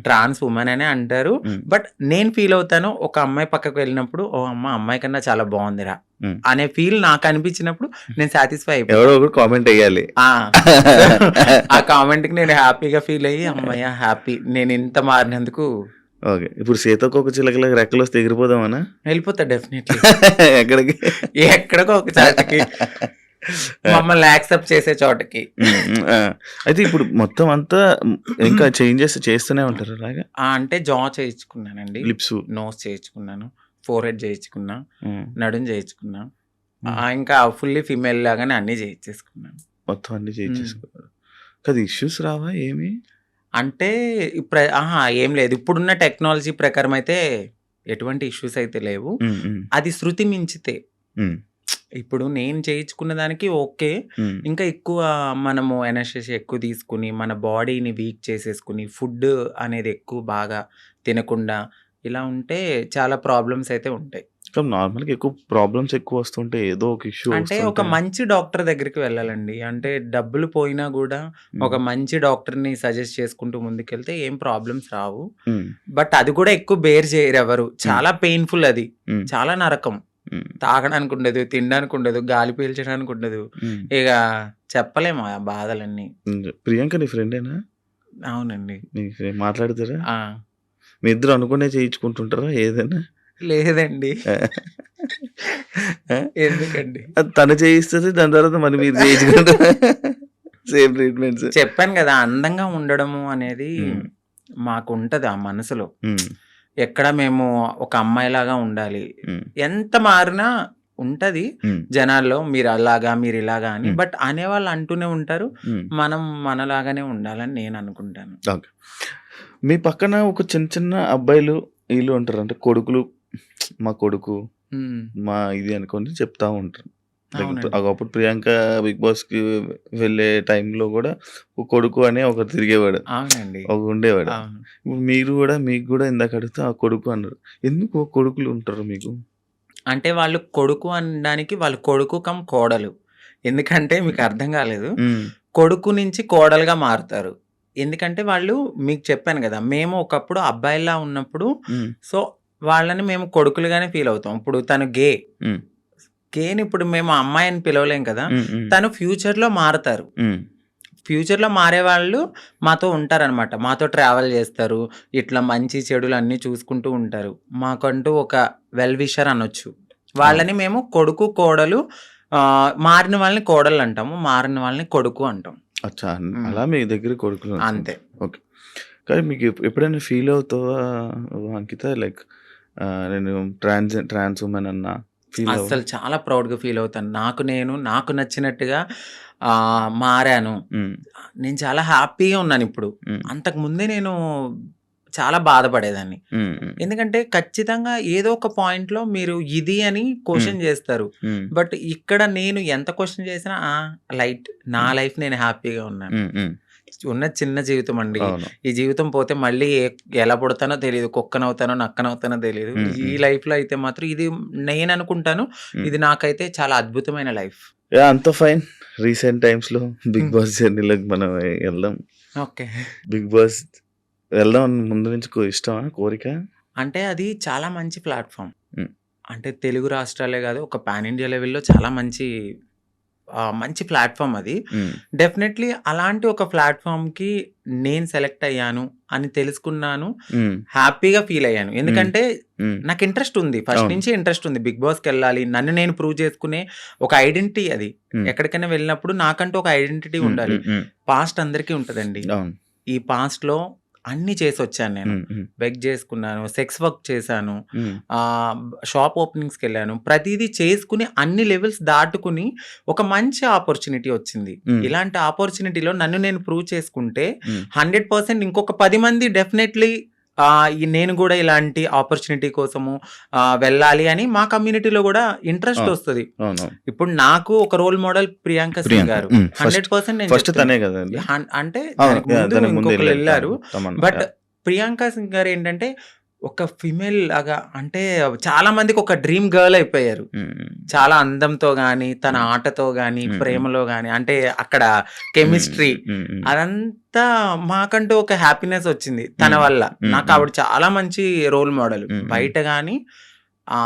S3: ట్రాన్స్ ఉమెన్ అనే అంటారు. బట్ నేను ఫీల్ అవుతాను ఒక అమ్మాయి పక్కకు వెళ్ళినప్పుడు ఓ అమ్మాయి కన్నా చాలా బాగుందిరా అనే ఫీల్ నాకు అనిపించినప్పుడు నేను సాటిస్ఫై అయిపోయాను.
S2: కామెంట్ వేయాలి.
S3: ఆ కామెంట్ కి నేను హ్యాపీగా ఫీల్ అయ్యి అమ్మాయి హ్యాపీ నేను ఇంత మారినందుకు.
S2: ఓకే, ఇప్పుడు సీతాకోక చిలకలకు రెక్కలు వస్తే ఎగిరిపోదామనా?
S3: వెళ్ళిపోతా డెఫినెట్లీ.
S2: ఎక్కడికి?
S3: ఎక్కడికో ఒక చోటకి, మమ్మల్ని యాక్సెప్ట్ చేసే చోటకి.
S2: అయితే ఇప్పుడు మొత్తం అంతా ఇంకా చేంజెస్ చేస్తూనే ఉంటారు అలాగా?
S3: అంటే జా చేయించుకున్నానండి,
S2: లిప్స్,
S3: నోస్ చేయించుకున్నాను, ఫోర్ హెడ్ చేయించుకున్నా, నడుం చేయించుకున్నా, ఇంకా ఫుల్లీ ఫిమేల్ లాగానే అన్ని చేయించేసుకున్నాను.
S2: మొత్తం అన్ని చేయించేసుకున్నారు కదా. ఇష్యూస్ రావా ఏమి?
S3: అంటే ఏం లేదు. ఇప్పుడున్న టెక్నాలజీ ప్రకారం అయితే ఎటువంటి ఇష్యూస్ అయితే లేవు. అది శృతి మించితే ఇప్పుడు నేను చేయించుకున్న దానికి ఓకే. ఇంకా ఎక్కువ మనము ఎనర్జీ ఎక్కువ తీసుకుని మన బాడీని వీక్ చేసేసుకుని ఫుడ్ అనేది ఎక్కువ బాగా తినకుండా ఇలా ఉంటే చాలా ప్రాబ్లమ్స్ అయితే ఉంటాయి.
S2: నార్మల్గా ఎక్కువ ప్రాబ్లమ్స్ ఎక్కువ వస్తుంటే ఏదో ఒక ఇష్యూ
S3: అంటే ఒక మంచి డాక్టర్ దగ్గరికి వెళ్ళాలండి. అంటే డబ్బులు పోయినా కూడా ఒక మంచి డాక్టర్ని సజెస్ట్ చేసుకుంటూ ముందుకెళ్తే ఏం ప్రాబ్లమ్స్ రావు. బట్ అది కూడా ఎక్కువ బేర్ చేయరు ఎవరు. చాలా పెయిన్ఫుల్, అది చాలా నరకం. తాగడానికి ఉండదు, తినడానికి ఉండదు, గాలి పీల్చడానికి ఉండదు. ఇక చెప్పలేము ఆ బాధలన్నీ.
S2: ప్రియాంక నీ ఫ్రెండేనా?
S3: అవునండి.
S2: మాట్లాడతారా? మీ ఇద్దరు అనుకునే చేయించుకుంటుంటారా ఏదైనా?
S3: లేదండి. ఎందుకండి?
S2: తను చేయిస్తుంది, దాని తర్వాత మరి మీరు చేయించుకుంటారా? Same treatments. చెప్పాను
S3: కదా, అందంగా ఉండడము అనేది మాకు ఉంటది ఆ మనసులో. ఎక్కడ మేము ఒక అమ్మాయిలాగా ఉండాలి, ఎంత మారినా ఉంటది జనాల్లో మీరు అలాగా మీరు ఇలాగా అని. బట్ అనేవాళ్ళు అంటూనే ఉంటారు. మనం మనలాగానే ఉండాలని నేను అనుకుంటాను.
S2: మీ పక్కన ఒక చిన్న చిన్న అబ్బాయిలు వీళ్ళు ఉంటారు. అంటే కొడుకులు, మా కొడుకు,
S3: హ్మ్.
S2: మా ఇది అనుకోని చెప్తా ఉంటారు. లైక్
S3: అవునండి.
S2: ఒకప్పుడు ప్రియాంక బిగ్ బాస్‌కి వెళ్ళే టైంలో గూడా ఒక కొడుకు అనే ఒకడు తిరిగేవాడు.
S3: అవునండి.
S2: ఒకడుండేవాడు.
S3: అవును.
S2: ఇప్పుడు మీరు గూడా మీకు గూడా ఇందాక అడిగితే ఆ కొడుకు అన్నారు. ఎందుకు కొడుకులు ఉంటారు మీకు?
S3: అంటే వాళ్ళు కొడుకు అనడానికి వాళ్ళు కొడుకు కమ్ కోడలు. ఎందుకంటే మీకు అర్థం కాలేదు.
S2: హ్మ్.
S3: కొడుకు నుంచి కోడలుగా మారుతారు. ఎందుకంటే వాళ్ళు మీకు చెప్పాను గదా! మేము ఒకప్పుడు అబ్బాయిలా ఉన్నప్పుడు
S2: హ్మ్.
S3: సో, వాళ్ళని మేము కొడుకులుగానే ఫీల్ అవుతాం. ఇప్పుడు తను గే.
S2: హ్మ్.
S3: గేని ఇప్పుడు మేము అమ్మాయి అని పిలవలేం కదా!
S2: హ్మ్. హ్మ్.
S3: తను ఫ్యూచర్‌లో మారతారు.
S2: హ్మ్.
S3: ఫ్యూచర్‌లో మారేవాళ్ళు మాతో ఉంటారనమాట. మాతో ట్రావెల్ చేస్తారు. ఇట్లా మంచి చెడులు అన్నీ చూసుకుంటూ ఉంటారు. మాకంటూ ఒక వెల్ విషర్ అనొచ్చు.
S2: అవును.
S3: వాళ్ళని మేము కొడుకు, కోడలు మారిన వాళ్ళని కోడలంటాము. మారిన వాళ్ళని కొడుకు అంటాం.
S2: అచ్చా!
S3: హ్మ్.
S2: అలా మీ దగ్గర కొడుకులు
S3: అంతే.
S2: ఉంటారు. ఓకే. కానీ మీకు ఎప్పుడైనా ఫీల్ అవుతావా అంకిత? లైక్ నేను ట్రాన్స్ వుమెన్ అన్నా ఫీల్ అవ్వవా?
S3: అస్సలు చాలా ప్రౌడ్‌గా ఫీల్ అవుతాను. నాకు నచ్చినట్టుగా మారాను.
S2: హ్మ్.
S3: నేను చాలా హ్యాపీగా ఉన్నానిప్పుడు.
S2: హ్మ్.
S3: అంతకుముందే నేను చాలా బాధపడేదాన్ని.
S2: హ్మ్. హ్మ్.
S3: ఎందుకంటే ఖచ్చితంగా ఏదో ఒక పాయింట్‌లో మీరు ఇది అని
S2: హ్మ్.
S3: క్వెషన్ చేస్తారు.
S2: హ్మ్.
S3: బట్ ఇక్కడ నేను ఎంత క్వెషన్ చేసినా లైట్ నా
S2: హ్మ్.
S3: లైఫ్ నేను హ్యాపీగా ఉన్నాను.
S2: హ్మ్. హ్మ్.
S3: ఉన్నది చిన్న జీవితం అండి.
S2: అవును.
S3: ఈ జీవితం పోతే మళ్ళీ ఎలా పుడతానో తెలీదు. కుక్కనవుతానో, నక్కనవుతానో తెలీదు.
S2: హ్మ్.
S3: ఈ
S2: హ్మ్.
S3: లైఫ్‌లో అయితే మాత్రం ఇది నేననుకుంటాను.
S2: హ్మ్.
S3: ఇది నాకైతే చాలా అద్భుతమైన లైఫ్.
S2: యాహ్! అంతా ఫైన్. రీసెంట్ టైమ్స్‌లో బిగ్
S3: హ్మ్.
S2: బాస్ జర్నీలోకి మనం ఎళ్దాం.
S3: ఓకే.
S2: బిగ్ బాస్ వెళ్దాం అని ముందు నుంచి ఇష్టమా? కోరిక?
S3: అంటే అది చాలా మంచి ప్లాట్‌ఫార్మ్.
S2: హ్మ్.
S3: అంటే తెలుగు రాష్ట్రాలే గాదు. ఒక పాన్ ఇండియా లెవెల్‌లో చాలా మంచి ప్లాట్‌ఫార్మ్ అది.
S2: హ్మ్.
S3: డెఫినెట్‌లీ అలాంటి ఒక ప్లాట్‌ఫార్మ్‌కి నేను సెలెక్ట్ అయ్యాను అని తెలుసుకున్నాను.
S2: హ్మ్.
S3: హ్యాపీగా ఫీల్ అయ్యాను.
S2: హ్మ్.
S3: ఎందుకంటే
S2: హ్మ్.
S3: నాకు ఇంట్రెస్ట్ ఉంది. ఫస్ట్
S2: అవును.
S3: నుంచి ఇంట్రెస్ట్ ఉంది. బిగ్ బాస్‌కెళ్ళాలి. నన్ను నేను ప్రూవ్ చేసుకునే ఒక ఐడెంటిటీ అది.
S2: హ్మ్.
S3: ఎక్కడికైనా వెళ్ళినప్పుడు నాకంటూ ఒక ఐడెంటిటీ
S2: హ్మ్.
S3: ఉండాలి.
S2: హ్మ్. హ్మ్.
S3: పాస్ట్ అందరికీ ఉంటదండి.
S2: అవును.
S3: ఈ పాస్ట్‌లో అన్నీ చేసొచ్చాను నేను.
S2: హ్మ్. హ్మ్.
S3: బెగ్ చేసుకున్నాను. సెక్స్ వర్క్ చేశాను.
S2: హ్మ్.
S3: షాప్ ఓపెనింగ్స్‌కెళ్ళాను. ప్రతీదీ చేసుకొని అన్ని లెవెల్స్ దాటుకొని ఒక మంచి ఆపర్చునిటీ వచ్చింది.
S2: హ్మ్.
S3: ఇలాంటి ఆపర్చునిటీలో నన్ను నేను ప్రూవ్ చేసుకుంటే
S2: హ్మ్.
S3: 100% ఇంకొక 10 మంది డెఫినెట్‌లీ నేను గూడా ఇలాంటి ఆపర్చునిటీ కోసము వెళ్ళాలి అని మా కమ్యూనిటీలో గూడా ఇంట్రెస్ట్
S2: అవును.
S3: ఒస్తది.
S2: అవునవును.
S3: ఇప్పుడు నాకు ఒక రోల్ మోడల్ ప్రియాంక సింగ్
S2: ప్రియాంక.
S3: గారు.
S2: హ్మ్. ఫస్ట్
S3: 100% నేను
S2: ఫస్ట్
S3: చెప్తున్నా.
S2: తనే గదండీ!
S3: అంటే
S2: అవును.
S3: దానికి
S2: యాహ్!
S3: ముందు
S2: దానికి ముందు ఎళ్ళారు
S3: ఇంకొకళ్ళెళ్లారు.
S2: తమన్నా.
S3: But
S2: yeah!
S3: ప్రియాంక సింగ్ గారేంటంటే ఒక ఫీమేల్ లాగా అంటే చాలా మందికి ఒక డ్రీమ్ గర్ల్ అయిపోయారు.
S2: హ్మ్. హ్మ్.
S3: చాలా అందంతో గాని, తన
S2: హ్మ్.
S3: ఆటతో గాని,
S2: హ్మ్. హ్మ్.
S3: ప్రేమలో గాని అంటే అక్కడ
S2: హ్మ్.
S3: కెమిస్ట్రీ
S2: హ్మ్. హ్మ్.
S3: అదంతా మాకంటూ ఒక హ్యాపీనెస్ వచ్చింది తన
S2: హ్మ్.
S3: వల్ల.
S2: హ్మ్.
S3: నాకు
S2: హ్మ్.
S3: ఆవిడ చాలా మంచి రోల్ మోడల్.
S2: హ్మ్. హ్మ్.
S3: బయట గాని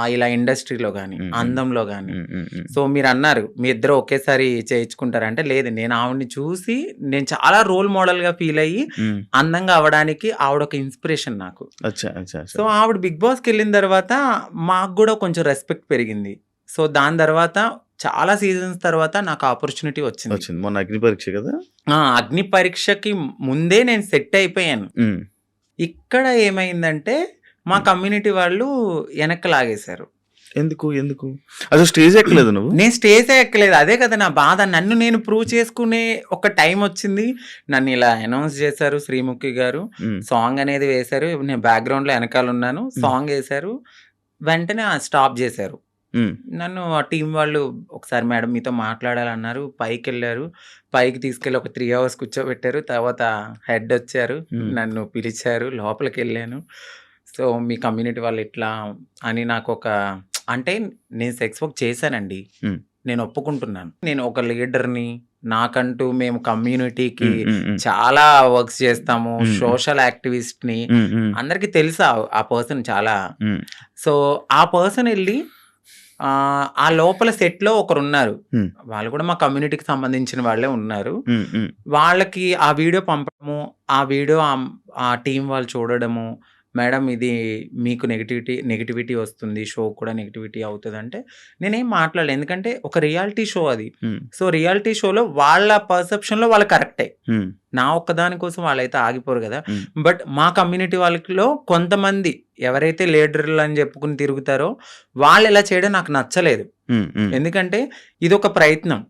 S3: ఇలా ఇండస్ట్రీలో గాని,
S2: హ్మ్. హ్మ్.
S3: అందంలో గాని.
S2: హ్మ్. హ్మ్. హ్మ్.
S3: సో మీరన్నారు మీ ఇద్దరు ఒకేసారి చేయించుకుంటారా అంటే లేదు. నేను ఆవిడని చూసి నేను చాలా రోల్ మోడల్‌గా ఫీల్ అయ్యి
S2: హ్మ్.
S3: అందంగా అవ్వడానికి ఆవిడొక ఇన్‌స్పిరేషన్ నాకు.
S2: అచ్చా! అచ్చా! అచ్చా!
S3: సో ఆవిడ బిగ్ బాస్‌కెళ్ళిన తర్వాత మాకు గూడా కొంచెం రెస్పెక్ట్ పెరిగింది. సో దాని తర్వాత చాలా సీజన్స్ తర్వాత నాకు ఆపర్చునిటీ వచ్చింది.
S2: వచ్చింది. మొన్న అగ్ని పరీక్ష గదా!
S3: అగ్ని పరీక్షకి ముందే నేను సెట్ అయిపోయాను.
S2: హ్మ్.
S3: ఇక్కడ ఏమైందంటే మా
S2: హ్మ్.
S3: కమ్యూనిటీ వాళ్ళు వెనక్కి లాగేశారు.
S2: ఎందుకు? ఎందుకు? అసలు స్టేజ్ ఎక్కలేదా నువ్వు?
S3: నేను స్టేజే ఎక్కలేదు. అదే కదా నా బాధ. నన్ను నేను ప్రూవ్ చేసుకునే ఒక టైమొచ్చింది. నన్ను ఇలా అనౌన్స్ చేశారు శ్రీముఖి గారు.
S2: హ్మ్.
S3: సాంగ్ అనేది వేశారు. నేను బ్యాక్‌గ్రౌండ్‌లో ఎనకాలున్నాను.
S2: హ్మ్.
S3: సాంగ్ ఏశారు. వెంటనే స్టాప్ జేశారు.
S2: హ్మ్.
S3: నన్ను ఆ టీమ్ వాళ్ళు ఒకసారి మేడం మీతో మాట్లాడాలన్నారు. పైకెళ్లారు. పైకి తీసుకెళ్ళి ఒక 3 అవర్స్ కూర్చోబెట్టారు. తర్వాత హెడొచ్చారు.
S2: హ్మ్.
S3: నన్ను పిలిచారు. లోపలికెళ్ళాను. సో, మీ కమ్యూనిటీ వాళ్ళు ఇట్లా అని నాకొక అంటే నేను సెక్స్ వర్క్ చేశానండి.
S2: హ్మ్.
S3: నేను ఒప్పుకుంటున్నాను. నేను ఒక లీడర్‌ని. నాకంటూ మేము కమ్యూనిటీకి
S2: హ్మ్. హ్మ్. హ్మ్.
S3: చాలా వర్క్స్ చేస్తాము.
S2: హ్మ్. హ్మ్.
S3: సోషల్ యాక్టివిస్ట్‌ని.
S2: హ్మ్. హ్మ్.
S3: అందరికి తెలుసు ఆ పర్సన్ చాలా.
S2: హ్మ్.
S3: సో, ఆ పర్సన్ ఎళ్లి ఆ లోపల సెట్‌లో ఒకరున్నారు.
S2: హ్మ్.
S3: వాళ్ళు కూడా మా కమ్యూనిటీకి సంబంధించిన వాళ్ళే ఉన్నారు.
S2: హ్మ్. హ్మ్.
S3: వాళ్ళకి ఆ వీడియో పంపడము, ఆ వీడియో ఆ టీమ్ వాళ్ళు చూడడము, మేడం ఇది మీకు నెగటివిటీ వస్తుంది. షో కూడా నెగటివిటీ అవుతదంటే, నేనేం మాట్లాడలే. ఎందుకంటే ఒక రియాలిటీ షో అది.
S2: హ్మ్.
S3: సో, రియాలిటీ షోలో వాళ్ళ పర్సెప్షన్‌లో వాళ్ళు కరెక్టే.
S2: హ్మ్.
S3: నా ఒక్కదాని కోసం వాళ్ళైతే ఆగిపోరు గదా!
S2: హ్మ్.
S3: బట్ మా కమ్యూనిటీ వాళ్ళలో కొంతమంది ఎవరైతే లీడర్‌లని చెప్పుకొని తిరుగుతారో, వాళ్ళిలా చేయడం నాకు నచ్చలేదు.
S2: హ్మ్. హ్మ్.
S3: ఎందుకంటే ఇదొక ప్రయత్నం.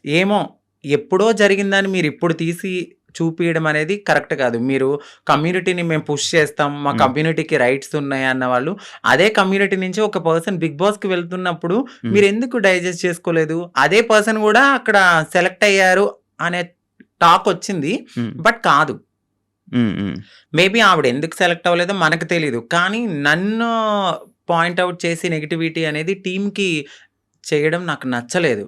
S3: ఏమో ఎప్పుడో జరిగిందాన్ని మీరిప్పుడు తీసి చూపియడం అనేది కరెక్ట్ కాదు. మీరు కమ్యూనిటీని మేము పుష్ చేస్తాం, మా కమ్యూనిటీకి రైట్స్ ఉన్నాయి అన్న వాళ్ళు అదే కమ్యూనిటీ నుంచి ఒక పర్సన్ బిగ్ బాస్కి వెళ్తున్నప్పుడు మీరు ఎందుకు డైజెస్ట్ చేసుకోలేదు? అదే పర్సన్ కూడా అక్కడ సెలెక్ట్ అయ్యారు అనే టాక్ వచ్చింది, బట్ కాదు. మేబీ ఆవిడ ఎందుకు సెలెక్ట్ అవ్వలేదో మనకు తెలీదు, కానీ నన్ను పాయింట్అవుట్ చేసి నెగిటివిటీ అనేది టీంకి చేయడం నాకు నచ్చలేదు.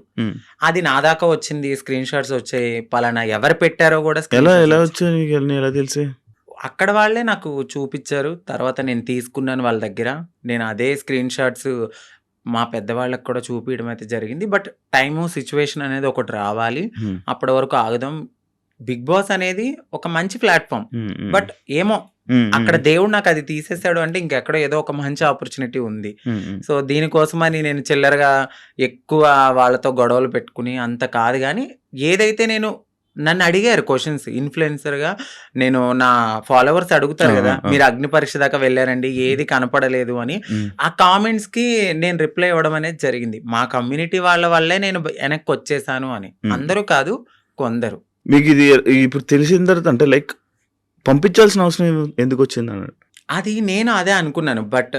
S3: అది నా దాకా వచ్చింది, స్క్రీన్ షాట్స్ వచ్చాయి, పలానా ఎవరు పెట్టారో కూడా
S2: ఎలా తెలిసి
S3: అక్కడ వాళ్ళే నాకు చూపించారు. తర్వాత నేను తీసుకున్నాను వాళ్ళ దగ్గర. నేను అదే స్క్రీన్ షాట్స్ మా పెద్దవాళ్ళకి కూడా చూపించడం అయితే జరిగింది. బట్ టైము సిచ్యువేషన్ అనేది ఒకటి రావాలి, అప్పటి వరకు ఆగుదాం. బిగ్ బాస్ అనేది ఒక మంచి ప్లాట్ఫామ్, బట్ ఏమో అక్కడ దేవుడు నాకు అది తీసేసాడు అంటే ఇంకెక్కడో ఏదో ఒక మంచి ఆపర్చునిటీ ఉంది. సో దీనికోసమని నేను చిల్లరగా ఎక్కువ వాళ్ళతో గొడవలు పెట్టుకుని అంత కాదు, కానీ ఏదైతే నేను నన్ను అడిగారు క్వశ్చన్స్ ఇన్ఫ్లుయెన్సర్గా, నేను నా ఫాలోవర్స్ అడుగుతారు కదా, మీరు అగ్ని పరీక్ష దాకా వెళ్ళారండి, ఏది కనపడలేదు అని. ఆ కామెంట్స్కి నేను రిప్లై ఇవ్వడం అనేది జరిగింది. మా కమ్యూనిటీ వాళ్ళ వల్లే నేను వెనక్కి వచ్చేసాను అని. అందరూ కాదు, కొందరు.
S2: మీకు ఇది ఇప్పుడు తెలిసిన తర్వాత అంటే లైక్ పంపించాల్సిన అవసరం ఎందుకు వచ్చింది అన్నాడు?
S3: అది నేను అదే అనుకున్నాను, బట్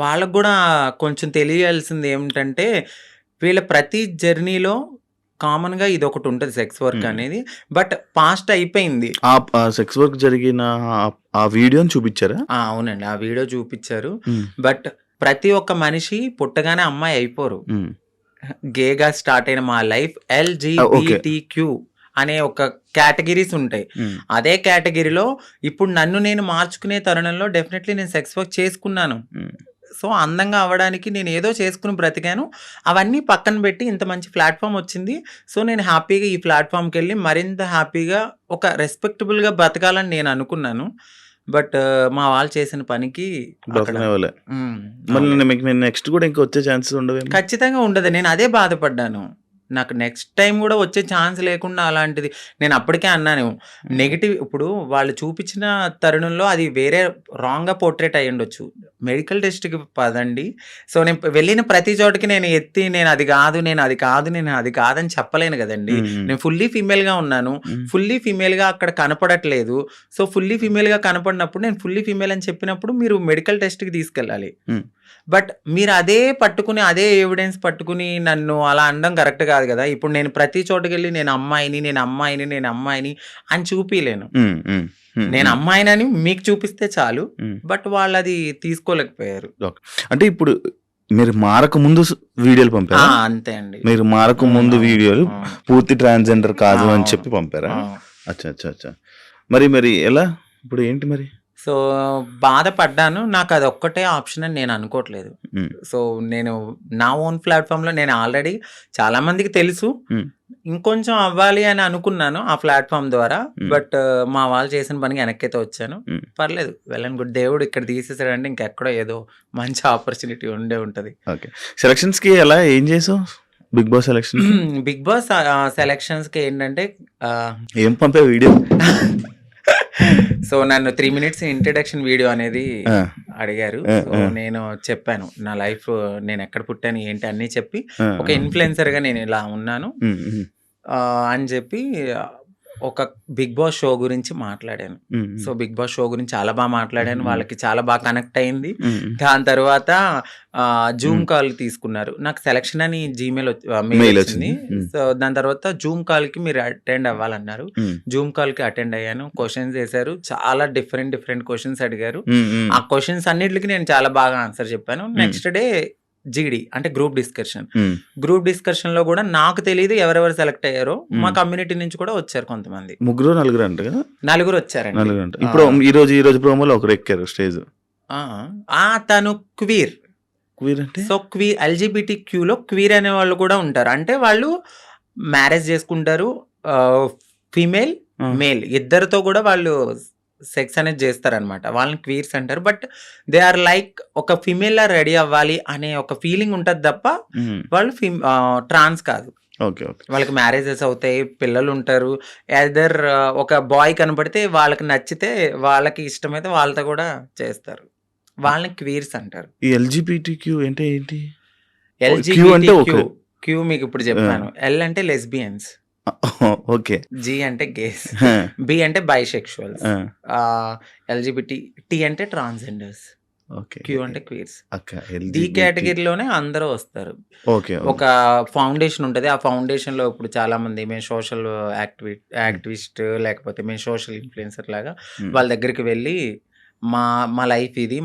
S3: వాళ్ళకు కూడా కొంచెం తెలియాల్సింది ఏమిటంటే వీళ్ళ ప్రతి జర్నీలో కామన్గా ఇది ఒకటి ఉంటుంది, సెక్స్ వర్క్ అనేది. బట్ పాస్ట్ అయిపోయింది.
S2: ఆ సెక్స్ వర్క్ జరిగిన ఆ వీడియోని చూపించారా?
S3: అవునండి, ఆ వీడియో చూపించారు. బట్ ప్రతి ఒక్క మనిషి పుట్టగానే అమ్మాయి అయిపోరు. గేగా స్టార్ట్ అయిన మా లైఫ్ LGBTQ అనే ఒక కేటగిరీస్ ఉంటాయి. అదే కేటగిరీలో ఇప్పుడు నన్ను నేను మార్చుకునే తరుణంలో డెఫినెట్లీ నేను సెక్స్ వర్క్ చేసుకున్నాను. సో అందంగా అవ్వడానికి నేను ఏదో చేసుకుని బ్రతికాను. అవన్నీ పక్కన పెట్టి ఇంత మంచి ప్లాట్ఫామ్ వచ్చింది. సో నేను హ్యాపీగా ఈ ప్లాట్ఫామ్కి వెళ్ళి మరింత హ్యాపీగా ఒక రెస్పెక్టబుల్గా బ్రతకాలని నేను అనుకున్నాను. బట్ మా వాళ్ళు చేసిన పనికి
S2: నెక్స్ట్ కూడా ఇంకా వచ్చే ఛాన్సెస్ ఉండవు?
S3: ఖచ్చితంగా ఉండదు. నేను అదే బాధపడ్డాను. నాకు నెక్స్ట్ టైం కూడా వచ్చే ఛాన్స్ లేకుండా అలాంటిది నేను అప్పటికే అన్నాను. నెగిటివ్ ఇప్పుడు వాళ్ళు చూపించిన తరుణంలో అది వేరే రాంగ్గా పోర్ట్రేట్ అయ్యి ఉండొచ్చు. మెడికల్ టెస్ట్కి పదండి. సో నేను వెళ్ళిన ప్రతి చోటకి నేను ఎత్తి నేను అది కాదు కాదని చెప్పలేను కదండి. నేను ఫుల్లీ ఫీమేల్గా ఉన్నాను, ఫుల్లీ ఫీమేల్గా అక్కడ కనపడట్లేదు. సో ఫుల్లీ ఫీమేల్గా కనపడినప్పుడు నేను ఫుల్లీ ఫీమేల్ అని చెప్పినప్పుడు మీరు మెడికల్ టెస్ట్కి తీసుకెళ్ళాలి. బట్ మీరు అదే పట్టుకుని అదే ఎవిడెన్స్ పట్టుకుని నన్ను అలా అనడం కరెక్ట్ కాదు కదా. ఇప్పుడు నేను ప్రతి చోటుకి వెళ్ళి నేను అమ్మాయిని అని చూపిలేను. నేను అమ్మాయినని మీకు చూపిస్తే చాలు, బట్ వాళ్ళు అది తీసుకోలేకపోయారు.
S2: అంటే ఇప్పుడు మీరు మారక ముందు వీడియోలు పంపారా?
S3: అంతే అండి,
S2: మీరు మారక ముందు వీడియోలు పూర్తి ట్రాన్స్జెండర్ కాదు అని చెప్పి పంపారా? అచ్చా. మరి ఎలా ఇప్పుడు ఏంటి మరి?
S3: సో బాధపడ్డాను. నాకు అది ఒక్కటే ఆప్షన్ అని నేను అనుకోవట్లేదు. సో నేను నా ఓన్ ప్లాట్ఫామ్లో నేను ఆల్రెడీ చాలా మందికి తెలుసు, ఇంకొంచెం అవ్వాలి అని అనుకున్నాను ఆ ప్లాట్ఫామ్ ద్వారా. బట్ మా వాళ్ళు చేసిన పనికి వెనక్కైతే వచ్చాను. పర్లేదు, వెళ్ళను గుడ్. దేవుడు ఇక్కడ తీసేసాడంటే ఇంకెక్కడో ఏదో మంచి ఆపర్చునిటీ ఉంటది.
S2: ఓకే, సెలక్షన్స్కి ఎలా ఏం చేసావు? బిగ్ బాస్
S3: సెలక్షన్స్కి ఏంటంటే
S2: ఏం పంపే వీడియో?
S3: సో నన్ను 3 minutes ఇంట్రడక్షన్ వీడియో అనేది అడిగారు. సో నేను చెప్పాను నా లైఫ్, నేను ఎక్కడ పుట్టాను ఏంటి అన్నీ చెప్పి, ఒక ఇన్ఫ్లుయెన్సర్గా నేను ఇలా ఉన్నాను అని చెప్పి ఒక బిగ్ బాస్ షో గురించి మాట్లాడాను. సో బిగ్ బాస్ షో గురించి చాలా బాగా మాట్లాడాను, వాళ్ళకి చాలా బాగా కనెక్ట్ అయింది. దాని తర్వాత జూమ్ కాల్ తీసుకున్నారు. నాకు సెలక్షన్ అని జీమెయిల్ మెయిల్ వచ్చింది. సో దాని తర్వాత జూమ్ కాల్కి మీరు అటెండ్ అవ్వాలన్నారు. జూమ్ కాల్కి అటెండ్ అయ్యాను. క్వశ్చన్స్ వేశారు, చాలా డిఫరెంట్ క్వశ్చన్స్ అడిగారు. ఆ క్వశ్చన్స్ అన్నిటికి నేను చాలా బాగా ఆన్సర్ చెప్పాను. నెక్స్ట్ డే జీడి అంటే గ్రూప్ డిస్కషన్ లో కూడా నాకు తెలియదు ఎవరెవరు సెలెక్ట్ అయ్యారో. మా కమ్యూనిటీ నుంచి కూడా వచ్చారు కొంతమంది,
S2: 3-4 అంటే కదా,
S3: 4 వచ్చారండి.
S2: ఇప్పుడు ఈ రోజు ప్రోమోలో ఒకరు ఎక్కారు స్టేజ్.
S3: తను క్వీర్
S2: అంటే
S3: సో LGBTQ లో క్వీర్ అనే వాళ్ళు కూడా ఉంటారు. అంటే వాళ్ళు మ్యారేజ్ చేసుకుంటారు, ఫీమేల్ మేల్ ఇద్దరితో కూడా వాళ్ళు సెక్స్ అనేది చేస్తారనమాట. వాళ్ళని క్వీర్స్ అంటారు. బట్ దే ఆర్ లైక్ ఒక ఫీమేల్ లా రెడీ అవ్వాలి అనే ఒక ఫీలింగ్ ఉంటుంది తప్ప వాళ్ళు ట్రాన్స్ కాదు. వాళ్ళకి మ్యారేజెస్ అవుతాయి, పిల్లలు ఉంటారు. ఎదర్ ఒక బాయ్ కనబడితే వాళ్ళకి నచ్చితే, వాళ్ళకి ఇష్టమైతే వాళ్ళతో కూడా చేస్తారు. వాళ్ళని క్వీర్స్ అంటారు.
S2: LGBTQ అంటే ఏంటి?
S3: LGBTQ మీకు ఇప్పుడు చెప్పాను. L అంటే లెస్బియన్స్,
S2: ఓకే.
S3: జీ అంటే గేస్,
S2: ఆ!
S3: బి అంటే బైసెక్షువల్స్,
S2: ఆ!
S3: ఎల్జిబిటి, టీ అంటే ట్రాన్స్జెండర్స్,
S2: ఓకే.
S3: క్యూ అంటే క్వీర్స్.
S2: అక్క
S3: డి
S2: ఎల్‌జిబిటి.
S3: కేటగిరీలోనే అందరూ వస్తారు.
S2: ఓకే. ఓకే.
S3: ఒక ఫౌండేషన్ ఉంటది. ఆ ఫౌండేషన్‌లో ఇప్పుడు చాలామంది మేము సోషల్ యాక్టివిస్ట్ లేకపోతే మేము సోషల్ ఇన్‌ఫ్లుయెన్సర్ లాగా
S2: హ్మ్.
S3: వాళ్ళ దగ్గరికి వెళ్ళి మా మా లైఫ్ ఇది.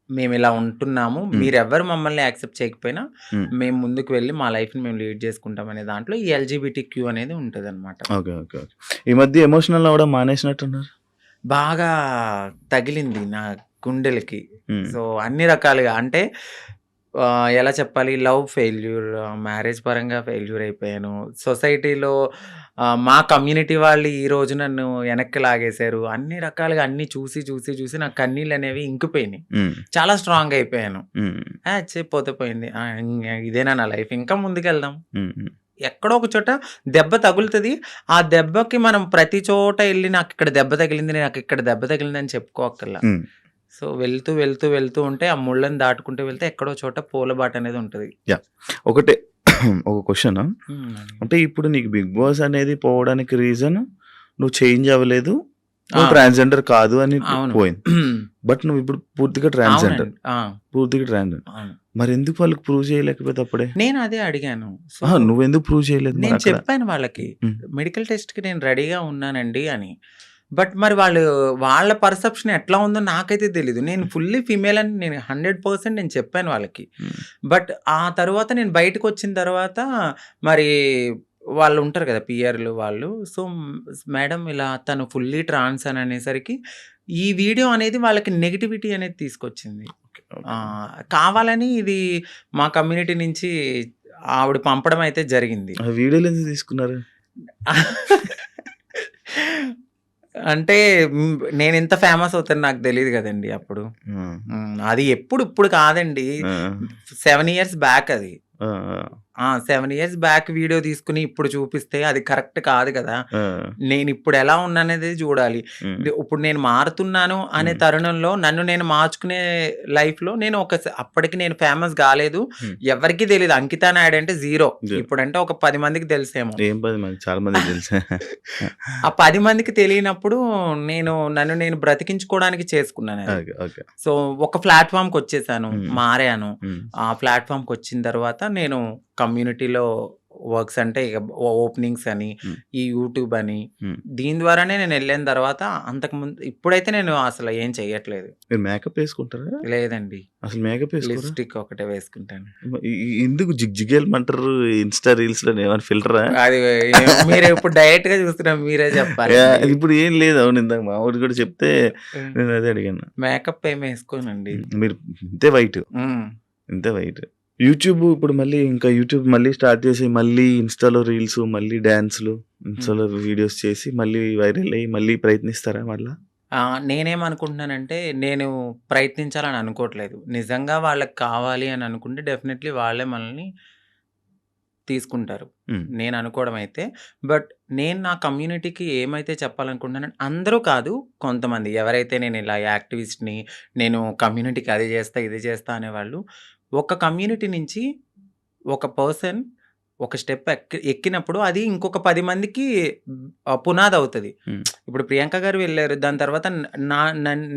S3: మేమిలా ఉంటున్నాము.
S2: హ్మ్.
S3: మీరెవ్వరు మమ్మల్ని యాక్సెప్ట్ చేయకపోయినా
S2: హ్మ్.
S3: మేము ముందుకు వెళ్ళి మా లైఫ్‌ని మేము లీడ్ చేసుకుంటాం అనే దాంట్లో ఈ ఎల్‌జిబిటిక్యూ అనేది ఉంటదనమాట.
S2: ఓకే. ఓకే. ఓకే. ఈ మధ్య ఎమోషనల్ అవ్వడం మానేసినట్టున్నారు?
S3: బాగా తగిలింది నా గుండెలకి.
S2: హ్మ్.
S3: సో, అన్ని రకాలుగా అంటే ఎలా చెప్పాలి? లవ్ ఫెయిల్యూర్, మ్యారేజ్ పరంగా ఫెయిల్యూర్ అయిపోయాను. సొసైటీలో మా కమ్యూనిటీ వాళ్ళు ఈరోజు నన్ను వెనక్కి లాగేశారు. అన్ని రకాలుగా అన్నీ చూసి నా కన్నీళ్ళనేవి ఇంకిపోయినాయి.
S2: హ్మ్.
S3: చాలా స్ట్రాంగ్ అయిపోయాను.
S2: హ్మ్.
S3: పోతే పోయింది. ఇదేనా నా లైఫ్, ఇంకా ముందుకెళ్దాం.
S2: హ్మ్. హ్మ్.
S3: ఎక్కడో ఒక చోట దెబ్బ తగులుతది. ఆ దెబ్బకి మనం ప్రతి చోట ఎళ్లి నాకిక్కడ దెబ్బ తగిలింది, నాకిక్కడ దెబ్బ తగిలిందని చెప్పుకోక్కర్లా.
S2: హ్మ్.
S3: సో, వెళ్తూ ఉంటే ఆ ముళ్ళని దాటుకుంటూ వెళ్తే ఎక్కడో చోట పూలబాటనేది ఉంటది.
S2: యాహ్! ఒకటే ఒక క్వెషను.
S3: హ్మ్.
S2: అంటే ఇప్పుడు నీకు 'బిగ్ బాస్' అనేది పోవడానికి రీజన్ నువ్వు చేంజ్ అవ్వలేదు. నువ్వు
S3: ఆ!
S2: ట్రాన్స్‌జెండర్ కాదు అని
S3: అవును.
S2: పోయింది. బట్ నువ్వు ఇప్పుడు పూర్తిగా ట్రాన్స్‌జెండర్.
S3: అవునండి. ఆ!
S2: పూర్తిగా ట్రాన్స్‌జెండర్.
S3: అవును.
S2: మరెందుకు వాళ్ళకి ప్రూవ్ చేయలేకపోతే అప్పుడే?
S3: నేను అదే అడిగాను. సో,
S2: అహా! నువ్వెందుకు ప్రూవ్ చేయలేదు
S3: నేను
S2: మరక్కడ?
S3: చెప్పాను వాళ్ళకి.
S2: హ్మ్.
S3: మెడికల్ టెస్ట్‌కి నేను రెడీగా ఉన్నానండి అని. బట్ మరి వాళ్ళ పర్సెప్షన్ ఎట్లా ఉందో నాకైతే తెలీదు. నేను ఫుల్లీ ఫీమేల్ అని నేను 100% నేను చెప్పాను వాళ్ళకి.
S2: హ్మ్.
S3: బట్ ఆ తరువాత నేను బయటకొచ్చిన తర్వాత మరి వాళ్ళు ఉంటారు కదా! పీఆర్‌లు వాళ్ళు. సో, మేడం ఇలా తను ఫుల్లీ ట్రాన్స్ అని అనేసరికి ఈ వీడియో అనేది వాళ్ళకి నెగటివిటీ అనేది తీసుకొచ్చింది.
S2: ఓకే. ఓకే.
S3: కావాలని ఇది మా కమ్యూనిటీ నుంచి ఆవిడ పంపడం అయితే జరిగింది.
S2: ఆ వీడియోలు ఎందుకు తీసుకున్నారు?
S3: అంటే నేనింత ఫేమస్ అవుతాను నాకు తెలీదు గదండీ అప్పుడు.
S2: ఆ!
S3: అది ఇప్పుడు కాదండి.
S2: ఆ!
S3: 7 ఇయర్స్ బ్యాక్ అది.
S2: ఆ!
S3: 7 ఇయర్స్ బ్యాక్ వీడియో తీసుకొని ఇప్పుడు చూపిస్తే అది కరెక్ట్ కాదు కదా!
S2: ఆ!
S3: నేనిప్పుడు ఎలా ఉన్నాననేది చూడాలి.
S2: హ్మ్.
S3: ఇప్పుడు నేను మారుతున్నాను అనే
S2: హ్మ్.
S3: తరుణంలో నన్ను నేను మార్చుకునే లైఫ్‌లో నేను అప్పటికి నేను ఫేమస్ గాలేదు.
S2: హ్మ్.
S3: ఎవరికీ తెలీదు. అంకితా నాయుడు అంటే జీరో.
S2: జ
S3: ఇప్పుడంటే ఒక 10 మందికి తెలుసేమో.
S2: ఏం 10 మంది చాలా మందికి తెలుసు.
S3: ఆ 10 మందికి తెలియనప్పుడు నన్ను నేను బ్రతికించుకోవడానికి చేసుకున్నానది.
S2: ఓకే. ఓకే.
S3: సో, ఒక ప్లాట్‌ఫార్మ్‌కొచ్చేసాను.
S2: హ్మ్.
S3: మారాను.
S2: హ్మ్.
S3: ఆ ప్లాట్‌ఫార్మ్‌కొచ్చిన తర్వాత నేను కమ్యూనిటీలో వర్క్స్ అంటే ఇక ఓపెనింగ్స్ అని,
S2: హ్మ్.
S3: ఈ యూట్యూబ్ అని,
S2: హ్మ్.
S3: దీని ద్వారానే నేనెళ్ళిన తర్వాత ఇప్పుడైతే నేను అసలు ఏం చెయ్యట్లేదు.
S2: మీరు మేకప్ ఏసుకుంటారా?
S3: లేదండి.
S2: అసలు మేకప్ ఏసుకోరా?
S3: లిప్‌స్టిక్ ఒకటే వేసుకుంటాను.
S2: ఎందుకు జిగేలమంటారు ఇన్‌స్టా రీల్స్‌లోని ఏమైనా ఫిల్టరా?
S3: అది మీరు ఇప్పుడు డైరెక్ట్‌గా చూస్తున్నారు, మీరే చెప్పాలండి.
S2: ఇప్పుడు ఏం లేదు. అవును ఇందాక మావోడు కూడా చెప్తే
S3: హ్మ్.
S2: నేను అదే అడిగాను.
S3: మేకప్ ఏమి ఏసుకోనండి.
S2: మీరు ఇంతే వైట్.
S3: హ్మ్.
S2: ఇంతే వైట్. యూట్యూబ్ ఇప్పుడు మళ్ళీ ఇంకా యూట్యూబ్ మళ్ళీ స్టార్ట్ చేసి మళ్ళీ ఇన్‌స్టాలో రీల్స్, మళ్ళీ డాన్స్‌లు,
S3: హ్మ్.
S2: ఇన్‌స్టాలో వీడియోస్ చేసి మళ్ళీ వైరల్ అయ్యి మళ్ళీ ప్రయత్నిస్తారా మళ్ళా?
S3: నేనేమనుకుంటున్నానంటే, నేను ప్రయత్నించాలని అనుకోవట్లేదు. నిజంగా వాళ్ళకి కావాలి అని అనుకుంటే డెఫినైట్‌లీ వాళ్ళే మనల్ని తీసుకుంటారు.
S2: హ్మ్.
S3: నేననుకోవడం అయితే. బట్ నేను నా కమ్యూనిటీకి ఏమైతే చెప్పాలనుకుంటున్నానంటే అందరూ కాదు, కొంతమంది ఎవరైతే నేను ఇలా యాక్టివిస్ట్‌ని, నేను కమ్యూనిటీకి అది చేస్తా, ఇది చేస్తా అనేవాళ్ళు, ఒక కమ్యూనిటీ నుంచి ఒక పర్సన్ ఒక స్టెప్ ఎక్కినప్పుడు అది ఇంకొక 10 మందికి పునాదవుతది.
S2: హ్మ్.
S3: ఇప్పుడు ప్రియాంక గారు వెళ్లారు. దాని తర్వాత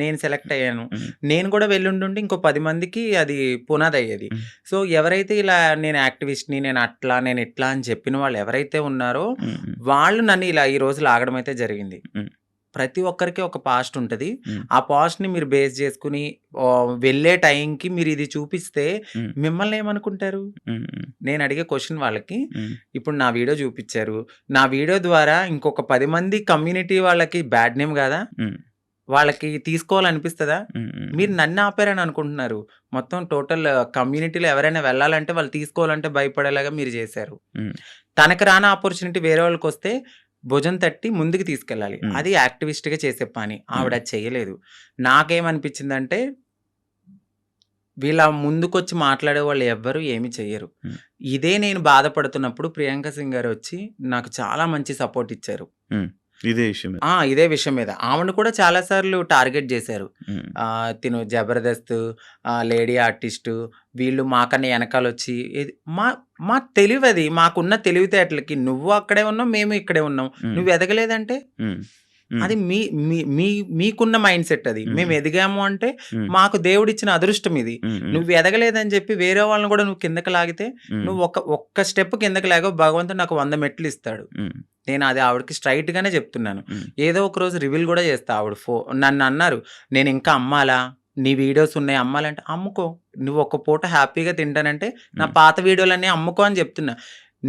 S3: నేను సెలెక్ట్ అయ్యాను.
S2: హ్మ్.
S3: నేను కూడా వెళ్ళుండుంటే ఇంకో 10 మందికి అది పునాదయ్యేది.
S2: హ్మ్.
S3: సో, ఎవరైతే ఇలా నేను యాక్టివిస్ట్‌ని, నేను అట్లా, నేను ఇట్లా అని చెప్పిన వాళ్ళు ఎవరైతే ఉన్నారో,
S2: హ్మ్.
S3: వాళ్ళు నన్ను ఇలా ఈ రోజు లాగడం అయితే జరిగింది.
S2: హ్మ్.
S3: ప్రతి ఒక్కరికి ఒక పాస్ట్ ఉంటది.
S2: హ్మ్.
S3: ఆ పాస్ట్‌ని మీరు బేస్ చేసుకొని వెళ్ళే టైంకి మీరు ఇది చూపిస్తే
S2: హ్మ్.
S3: మిమ్మల్ని ఏమనుకుంటారు?
S2: హ్మ్. హ్మ్.
S3: నేను అడిగే క్వెషన్ వాళ్ళకి,
S2: హ్మ్.
S3: ఇప్పుడు నా వీడియో చూపిచ్చారు. నా వీడియో ద్వారా ఇంకొక 10 మంది కమ్యూనిటీ వాళ్ళకి బ్యాడ్ నేమ్ గాదా?
S2: హ్మ్.
S3: వాళ్ళకి తీసుకోవాలనిపిస్తదా?
S2: హ్మ్. హ్మ్.
S3: మీరు నన్ను ఆపారని అనుకుంటున్నారు. మొత్తం టోటల్ కమ్యూనిటీలో ఎవరైనా వెళ్ళాలంటే వాళ్ళు తీసుకోవాలంటే భయపడేలాగా మీరు చేశారు.
S2: హ్మ్.
S3: తనకు రాని ఆపర్చునిటీ వేరే వాళ్ళకొస్తే భుజం తట్టి ముందుకు తీసుకెళ్ళాలి.
S2: హ్మ్.
S3: అది యాక్టివిస్ట్‌గా చేసే పని. ఆవిడ
S2: హ్మ్.
S3: అది చేయలేదు. నాకేమనిపించిందంటే వీళ్ళ ముందుకొచ్చి మాట్లాడేవాళ్ళు ఎవ్వరు ఏమి చెయ్యరు.
S2: హ్మ్.
S3: ఇదే నేను బాధపడుతున్నప్పుడు ప్రియాంక సింగ్ గారొచ్చి నాకు చాలా మంచి సపోర్ట్ ఇచ్చారు.
S2: హ్మ్. ఇదే విషయం మీద.
S3: ఇదే విషయం మీద ఆమెను కూడా చాలా సార్లు టార్గెట్ చేశారు. తిను జబర్దస్త్, లేడీ ఆర్టిస్టు, వీళ్ళు మాకన్నా వెనకాల వచ్చి మా తెలివి, అది మాకున్న తెలివితేటలకి నువ్వు అక్కడే ఉన్నావు, మేము ఇక్కడే ఉన్నాం, నువ్వు ఎదగలేదంటే అది మీకున్న మైండ్ సెట్. అది మేము ఎదిగాము అంటే మాకు దేవుడిచ్చిన అదృష్టం ఇది. నువ్వు ఎదగలేదని చెప్పి వేరే వాళ్ళని కూడా నువ్వు కిందకి లాగితే, నువ్వు ఒక్క స్టెప్ కిందకి లాగో భగవంతుడు నాకు 100 మెట్లు ఇస్తాడు. నేను అది ఆవిడకి స్ట్రైట్ గానే చెప్తున్నాను. ఏదో ఒక రోజు రివీల్ కూడా చేస్తా. ఆవిడ నన్ను అన్నారు, నేను ఇంకా అమ్మాలా, నీ వీడియోస్ ఉన్నాయి అమ్మాలంటే, అమ్ముకో, నువ్వు ఒక పూట హ్యాపీగా తింటానంటే నా పాత వీడియోలన్నీ అమ్ముకో అని చెప్తున్నా.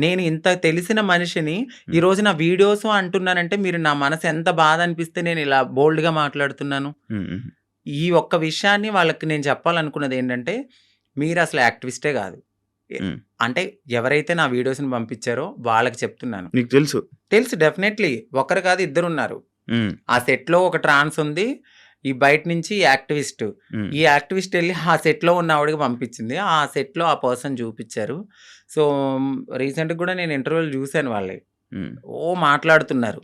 S3: నేను ఇంత తెలిసిన మనిషిని ఈరోజు నా వీడియోస్ అంటున్నానంటే మీరు నా మనసు ఎంత బాధ అనిపిస్తే నేను ఇలా బోల్డ్గా మాట్లాడుతున్నాను. ఈ ఒక్క విషయాన్ని వాళ్ళకి నేను చెప్పాలనుకున్నది ఏంటంటే, మీరు అసలు యాక్టివిస్టే కాదు. అంటే ఎవరైతే నా వీడియోస్ని పంపించారో వాళ్ళకి చెప్తున్నాను.
S2: నీకు తెలుసు
S3: డెఫినెట్లీ ఒకరు కాదు, ఇద్దరు ఉన్నారు. ఆ సెట్లో ఒక ట్రాన్స్ ఉంది, ఈ బయట నుంచి యాక్టివిస్ట్. ఈ యాక్టివిస్ట్ వెళ్ళి ఆ సెట్లో ఉన్న ఆవిడకి పంపించింది. ఆ సెట్లో ఆ పర్సన్ చూపించారు. సో రీసెంట్గా కూడా నేను ఇంటర్వ్యూలు చూశాను. వాళ్ళే మాట్లాడుతున్నారు.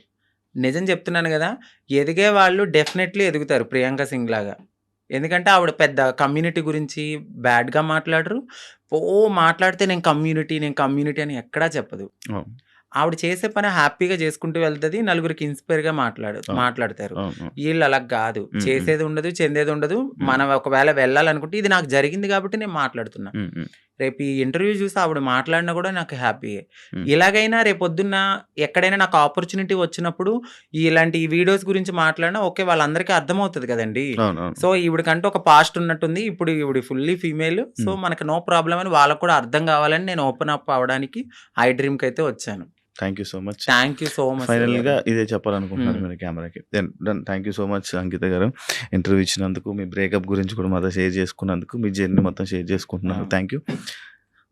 S3: నిజం చెప్తున్నాను కదా, ఎదిగే వాళ్ళు డెఫినెట్లీ ఎదుగుతారు ప్రియాంక సింగ్ లాగా. ఎందుకంటే ఆవిడ పెద్ద కమ్యూనిటీ గురించి బ్యాడ్గా మాట్లాడరు. మాట్లాడితే నేను కమ్యూనిటీ అని ఎక్కడా చెప్పదు. ఆవిడ చేసే పని హ్యాపీగా చేసుకుంటూ వెళ్తుంది. నలుగురికి ఇన్స్పైర్గా మాట్లాడతారు. వీళ్ళు అలా కాదు, చేసేది ఉండదు, చెందేది ఉండదు. మనం ఒకవేళ వెళ్ళాలనుకుంటే ఇది నాకు జరిగింది కాబట్టి నేను మాట్లాడుతున్నా. రేపు ఈ ఇంటర్వ్యూ చూసి ఆవిడ మాట్లాడినా కూడా నాకు హ్యాపీయే. ఇలాగైనా రేపొద్దున్న ఎక్కడైనా నాకు ఆపర్చునిటీ వచ్చినప్పుడు ఇలాంటి ఈ వీడియోస్ గురించి మాట్లాడినా ఓకే, వాళ్ళందరికీ అర్థమవుతుంది కదండి. సో ఈవిడకంటే ఒక పాస్ట్ ఉన్నట్టుంది, ఇప్పుడు ఈవిడ ఫుల్లీ ఫీమేల్, సో మనకు నో ప్రాబ్లం అని వాళ్ళకు కూడా అర్థం కావాలని నేను ఓపెన్ అప్ అవ్వడానికి ఐ డ్రీమ్కి అయితే వచ్చాను.
S2: Thank you so much.
S3: Final
S2: గా ఇదే చెప్పాలనుకుంటున్నారు మీరు కెమెరాకి. థ్యాంక్ యూ సో మచ్ అంకిత గారు, ఇంటర్వ్యూ ఇచ్చినందుకు, మీ బ్రేకప్ గురించి కూడా మాతో షేర్ చేసుకున్నందుకు, మీ జర్నీ మొత్తం షేర్ చేసుకుంటున్నారు. Thank you.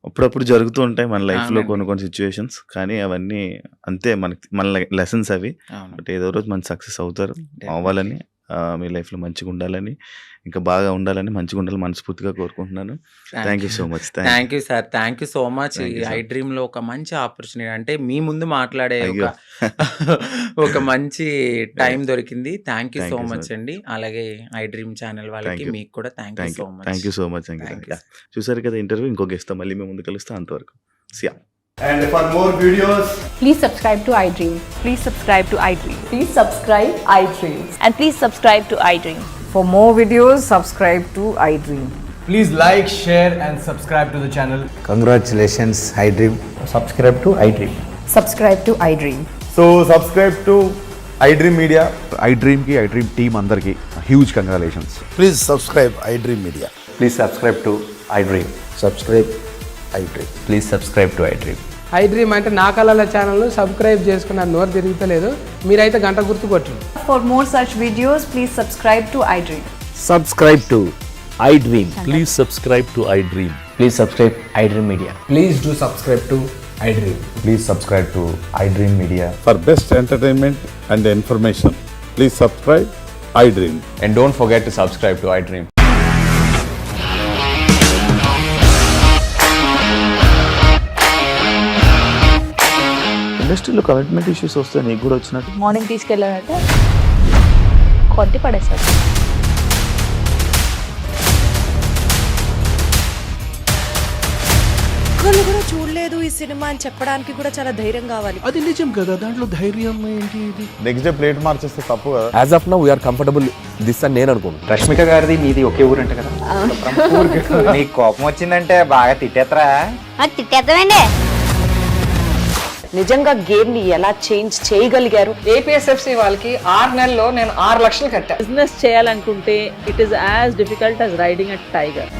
S2: అప్పుడప్పుడు జరుగుతూ ఉంటాయి మన లైఫ్లో కొన్ని సిచ్యువేషన్స్, కానీ అవన్నీ అంతే, మన లెసన్స్ అవి. బట్ ఏదో రోజు మన సక్సెస్ అవ్వాలని, మీ లైఫ్లో మంచిగా ఉండాలని, ఇంకా బాగా ఉండాలని, మంచిగా ఉండాలని మనస్ఫూర్తిగా కోరుకుంటున్నాను. Thank you so much.
S3: Thank you sir, thank you so much. I dream లో ఒక మంచి ఆపర్చునిటీ, అంటే మీ ముందు మాట్లాడే ఒక మంచి టైం దొరికింది. థ్యాంక్ యూ సో మచ్ అండి. అలాగే ఐ డ్రీమ్ ఛానల్ వాళ్ళకి మీకు కూడా thank you so much.
S2: Thank you so much. చూసారు కదా ఇంటర్వ్యూ, ఇంకో గెస్ట్ తో మళ్ళీ మేము ముందు కలుస్తాం. అంతవరకు సియా.
S4: And for more videos,
S5: please subscribe to iDream.
S6: Please subscribe to iDream.
S5: Please subscribe iDream.
S6: And please subscribe to iDream.
S7: For more videos, subscribe to iDream.
S4: please like, share and subscribe to the channel.
S8: Congratulations, iDream.
S4: Subscribe to iDream.
S7: Subscribe to iDream.
S4: So subscribe to iDream Media.
S9: iDream ki iDream team andarki huge congratulations.
S8: Please subscribe iDream Media.
S4: Please subscribe to iDream.
S8: Subscribe iDream.
S4: Please subscribe to iDream.
S10: iDream అంటే నా కళల channel subscribe చేసుకున్న నోరు తిరుగుతలేదు, మీరైతే గంట గుర్తు కొట్టండి.
S5: For more such videos, please subscribe to iDream.
S8: Subscribe to iDream.
S11: Please subscribe to iDream.
S4: Please subscribe iDream Media.
S10: Please do subscribe to iDream.
S4: Please subscribe to iDream Media.
S9: For best entertainment and information, please subscribe iDream.
S4: And don't forget to subscribe to iDream.
S2: ఇండస్ట్రీలో commitment issues వస్తే నీకు కూడా వచ్చినట్టు?
S6: Morning తీసుకెళ్ళాడంటే కొట్టి పడేస్తాడు.
S12: ఒక్కళ్ళు కూడా చూడలేదు ఈ సినిమా అని చెప్పడానికి కూడా చాలా ధైర్యం కావాలి.
S11: అది నిజం కదా, దాంట్లో ధైర్యం ఏంటి? ఇది
S9: నెక్స్ట్ డే ప్లేట్ మార్చేస్తే తప్పు కదా.
S11: As of now we are comfortable this అని నేను అనుకుంటున్నాను.
S4: రష్మిక గారిది మీది ఒకే ఊరంట కదా? నీకు కోపం వచ్చిందంటే బాగా తిట్టేత్తరా?
S6: తిట్టేద్దామండి.
S5: నిజంగా గేమ్ ని ఎలా చేంజ్ చేయగలిగారు?
S7: APSFC వాళ్ళకి 6 నెలల్లో నేను 6 లక్షలు కట్టా.
S6: బిజినెస్ చేయాలనుకుంటే it is as difficult as riding a tiger.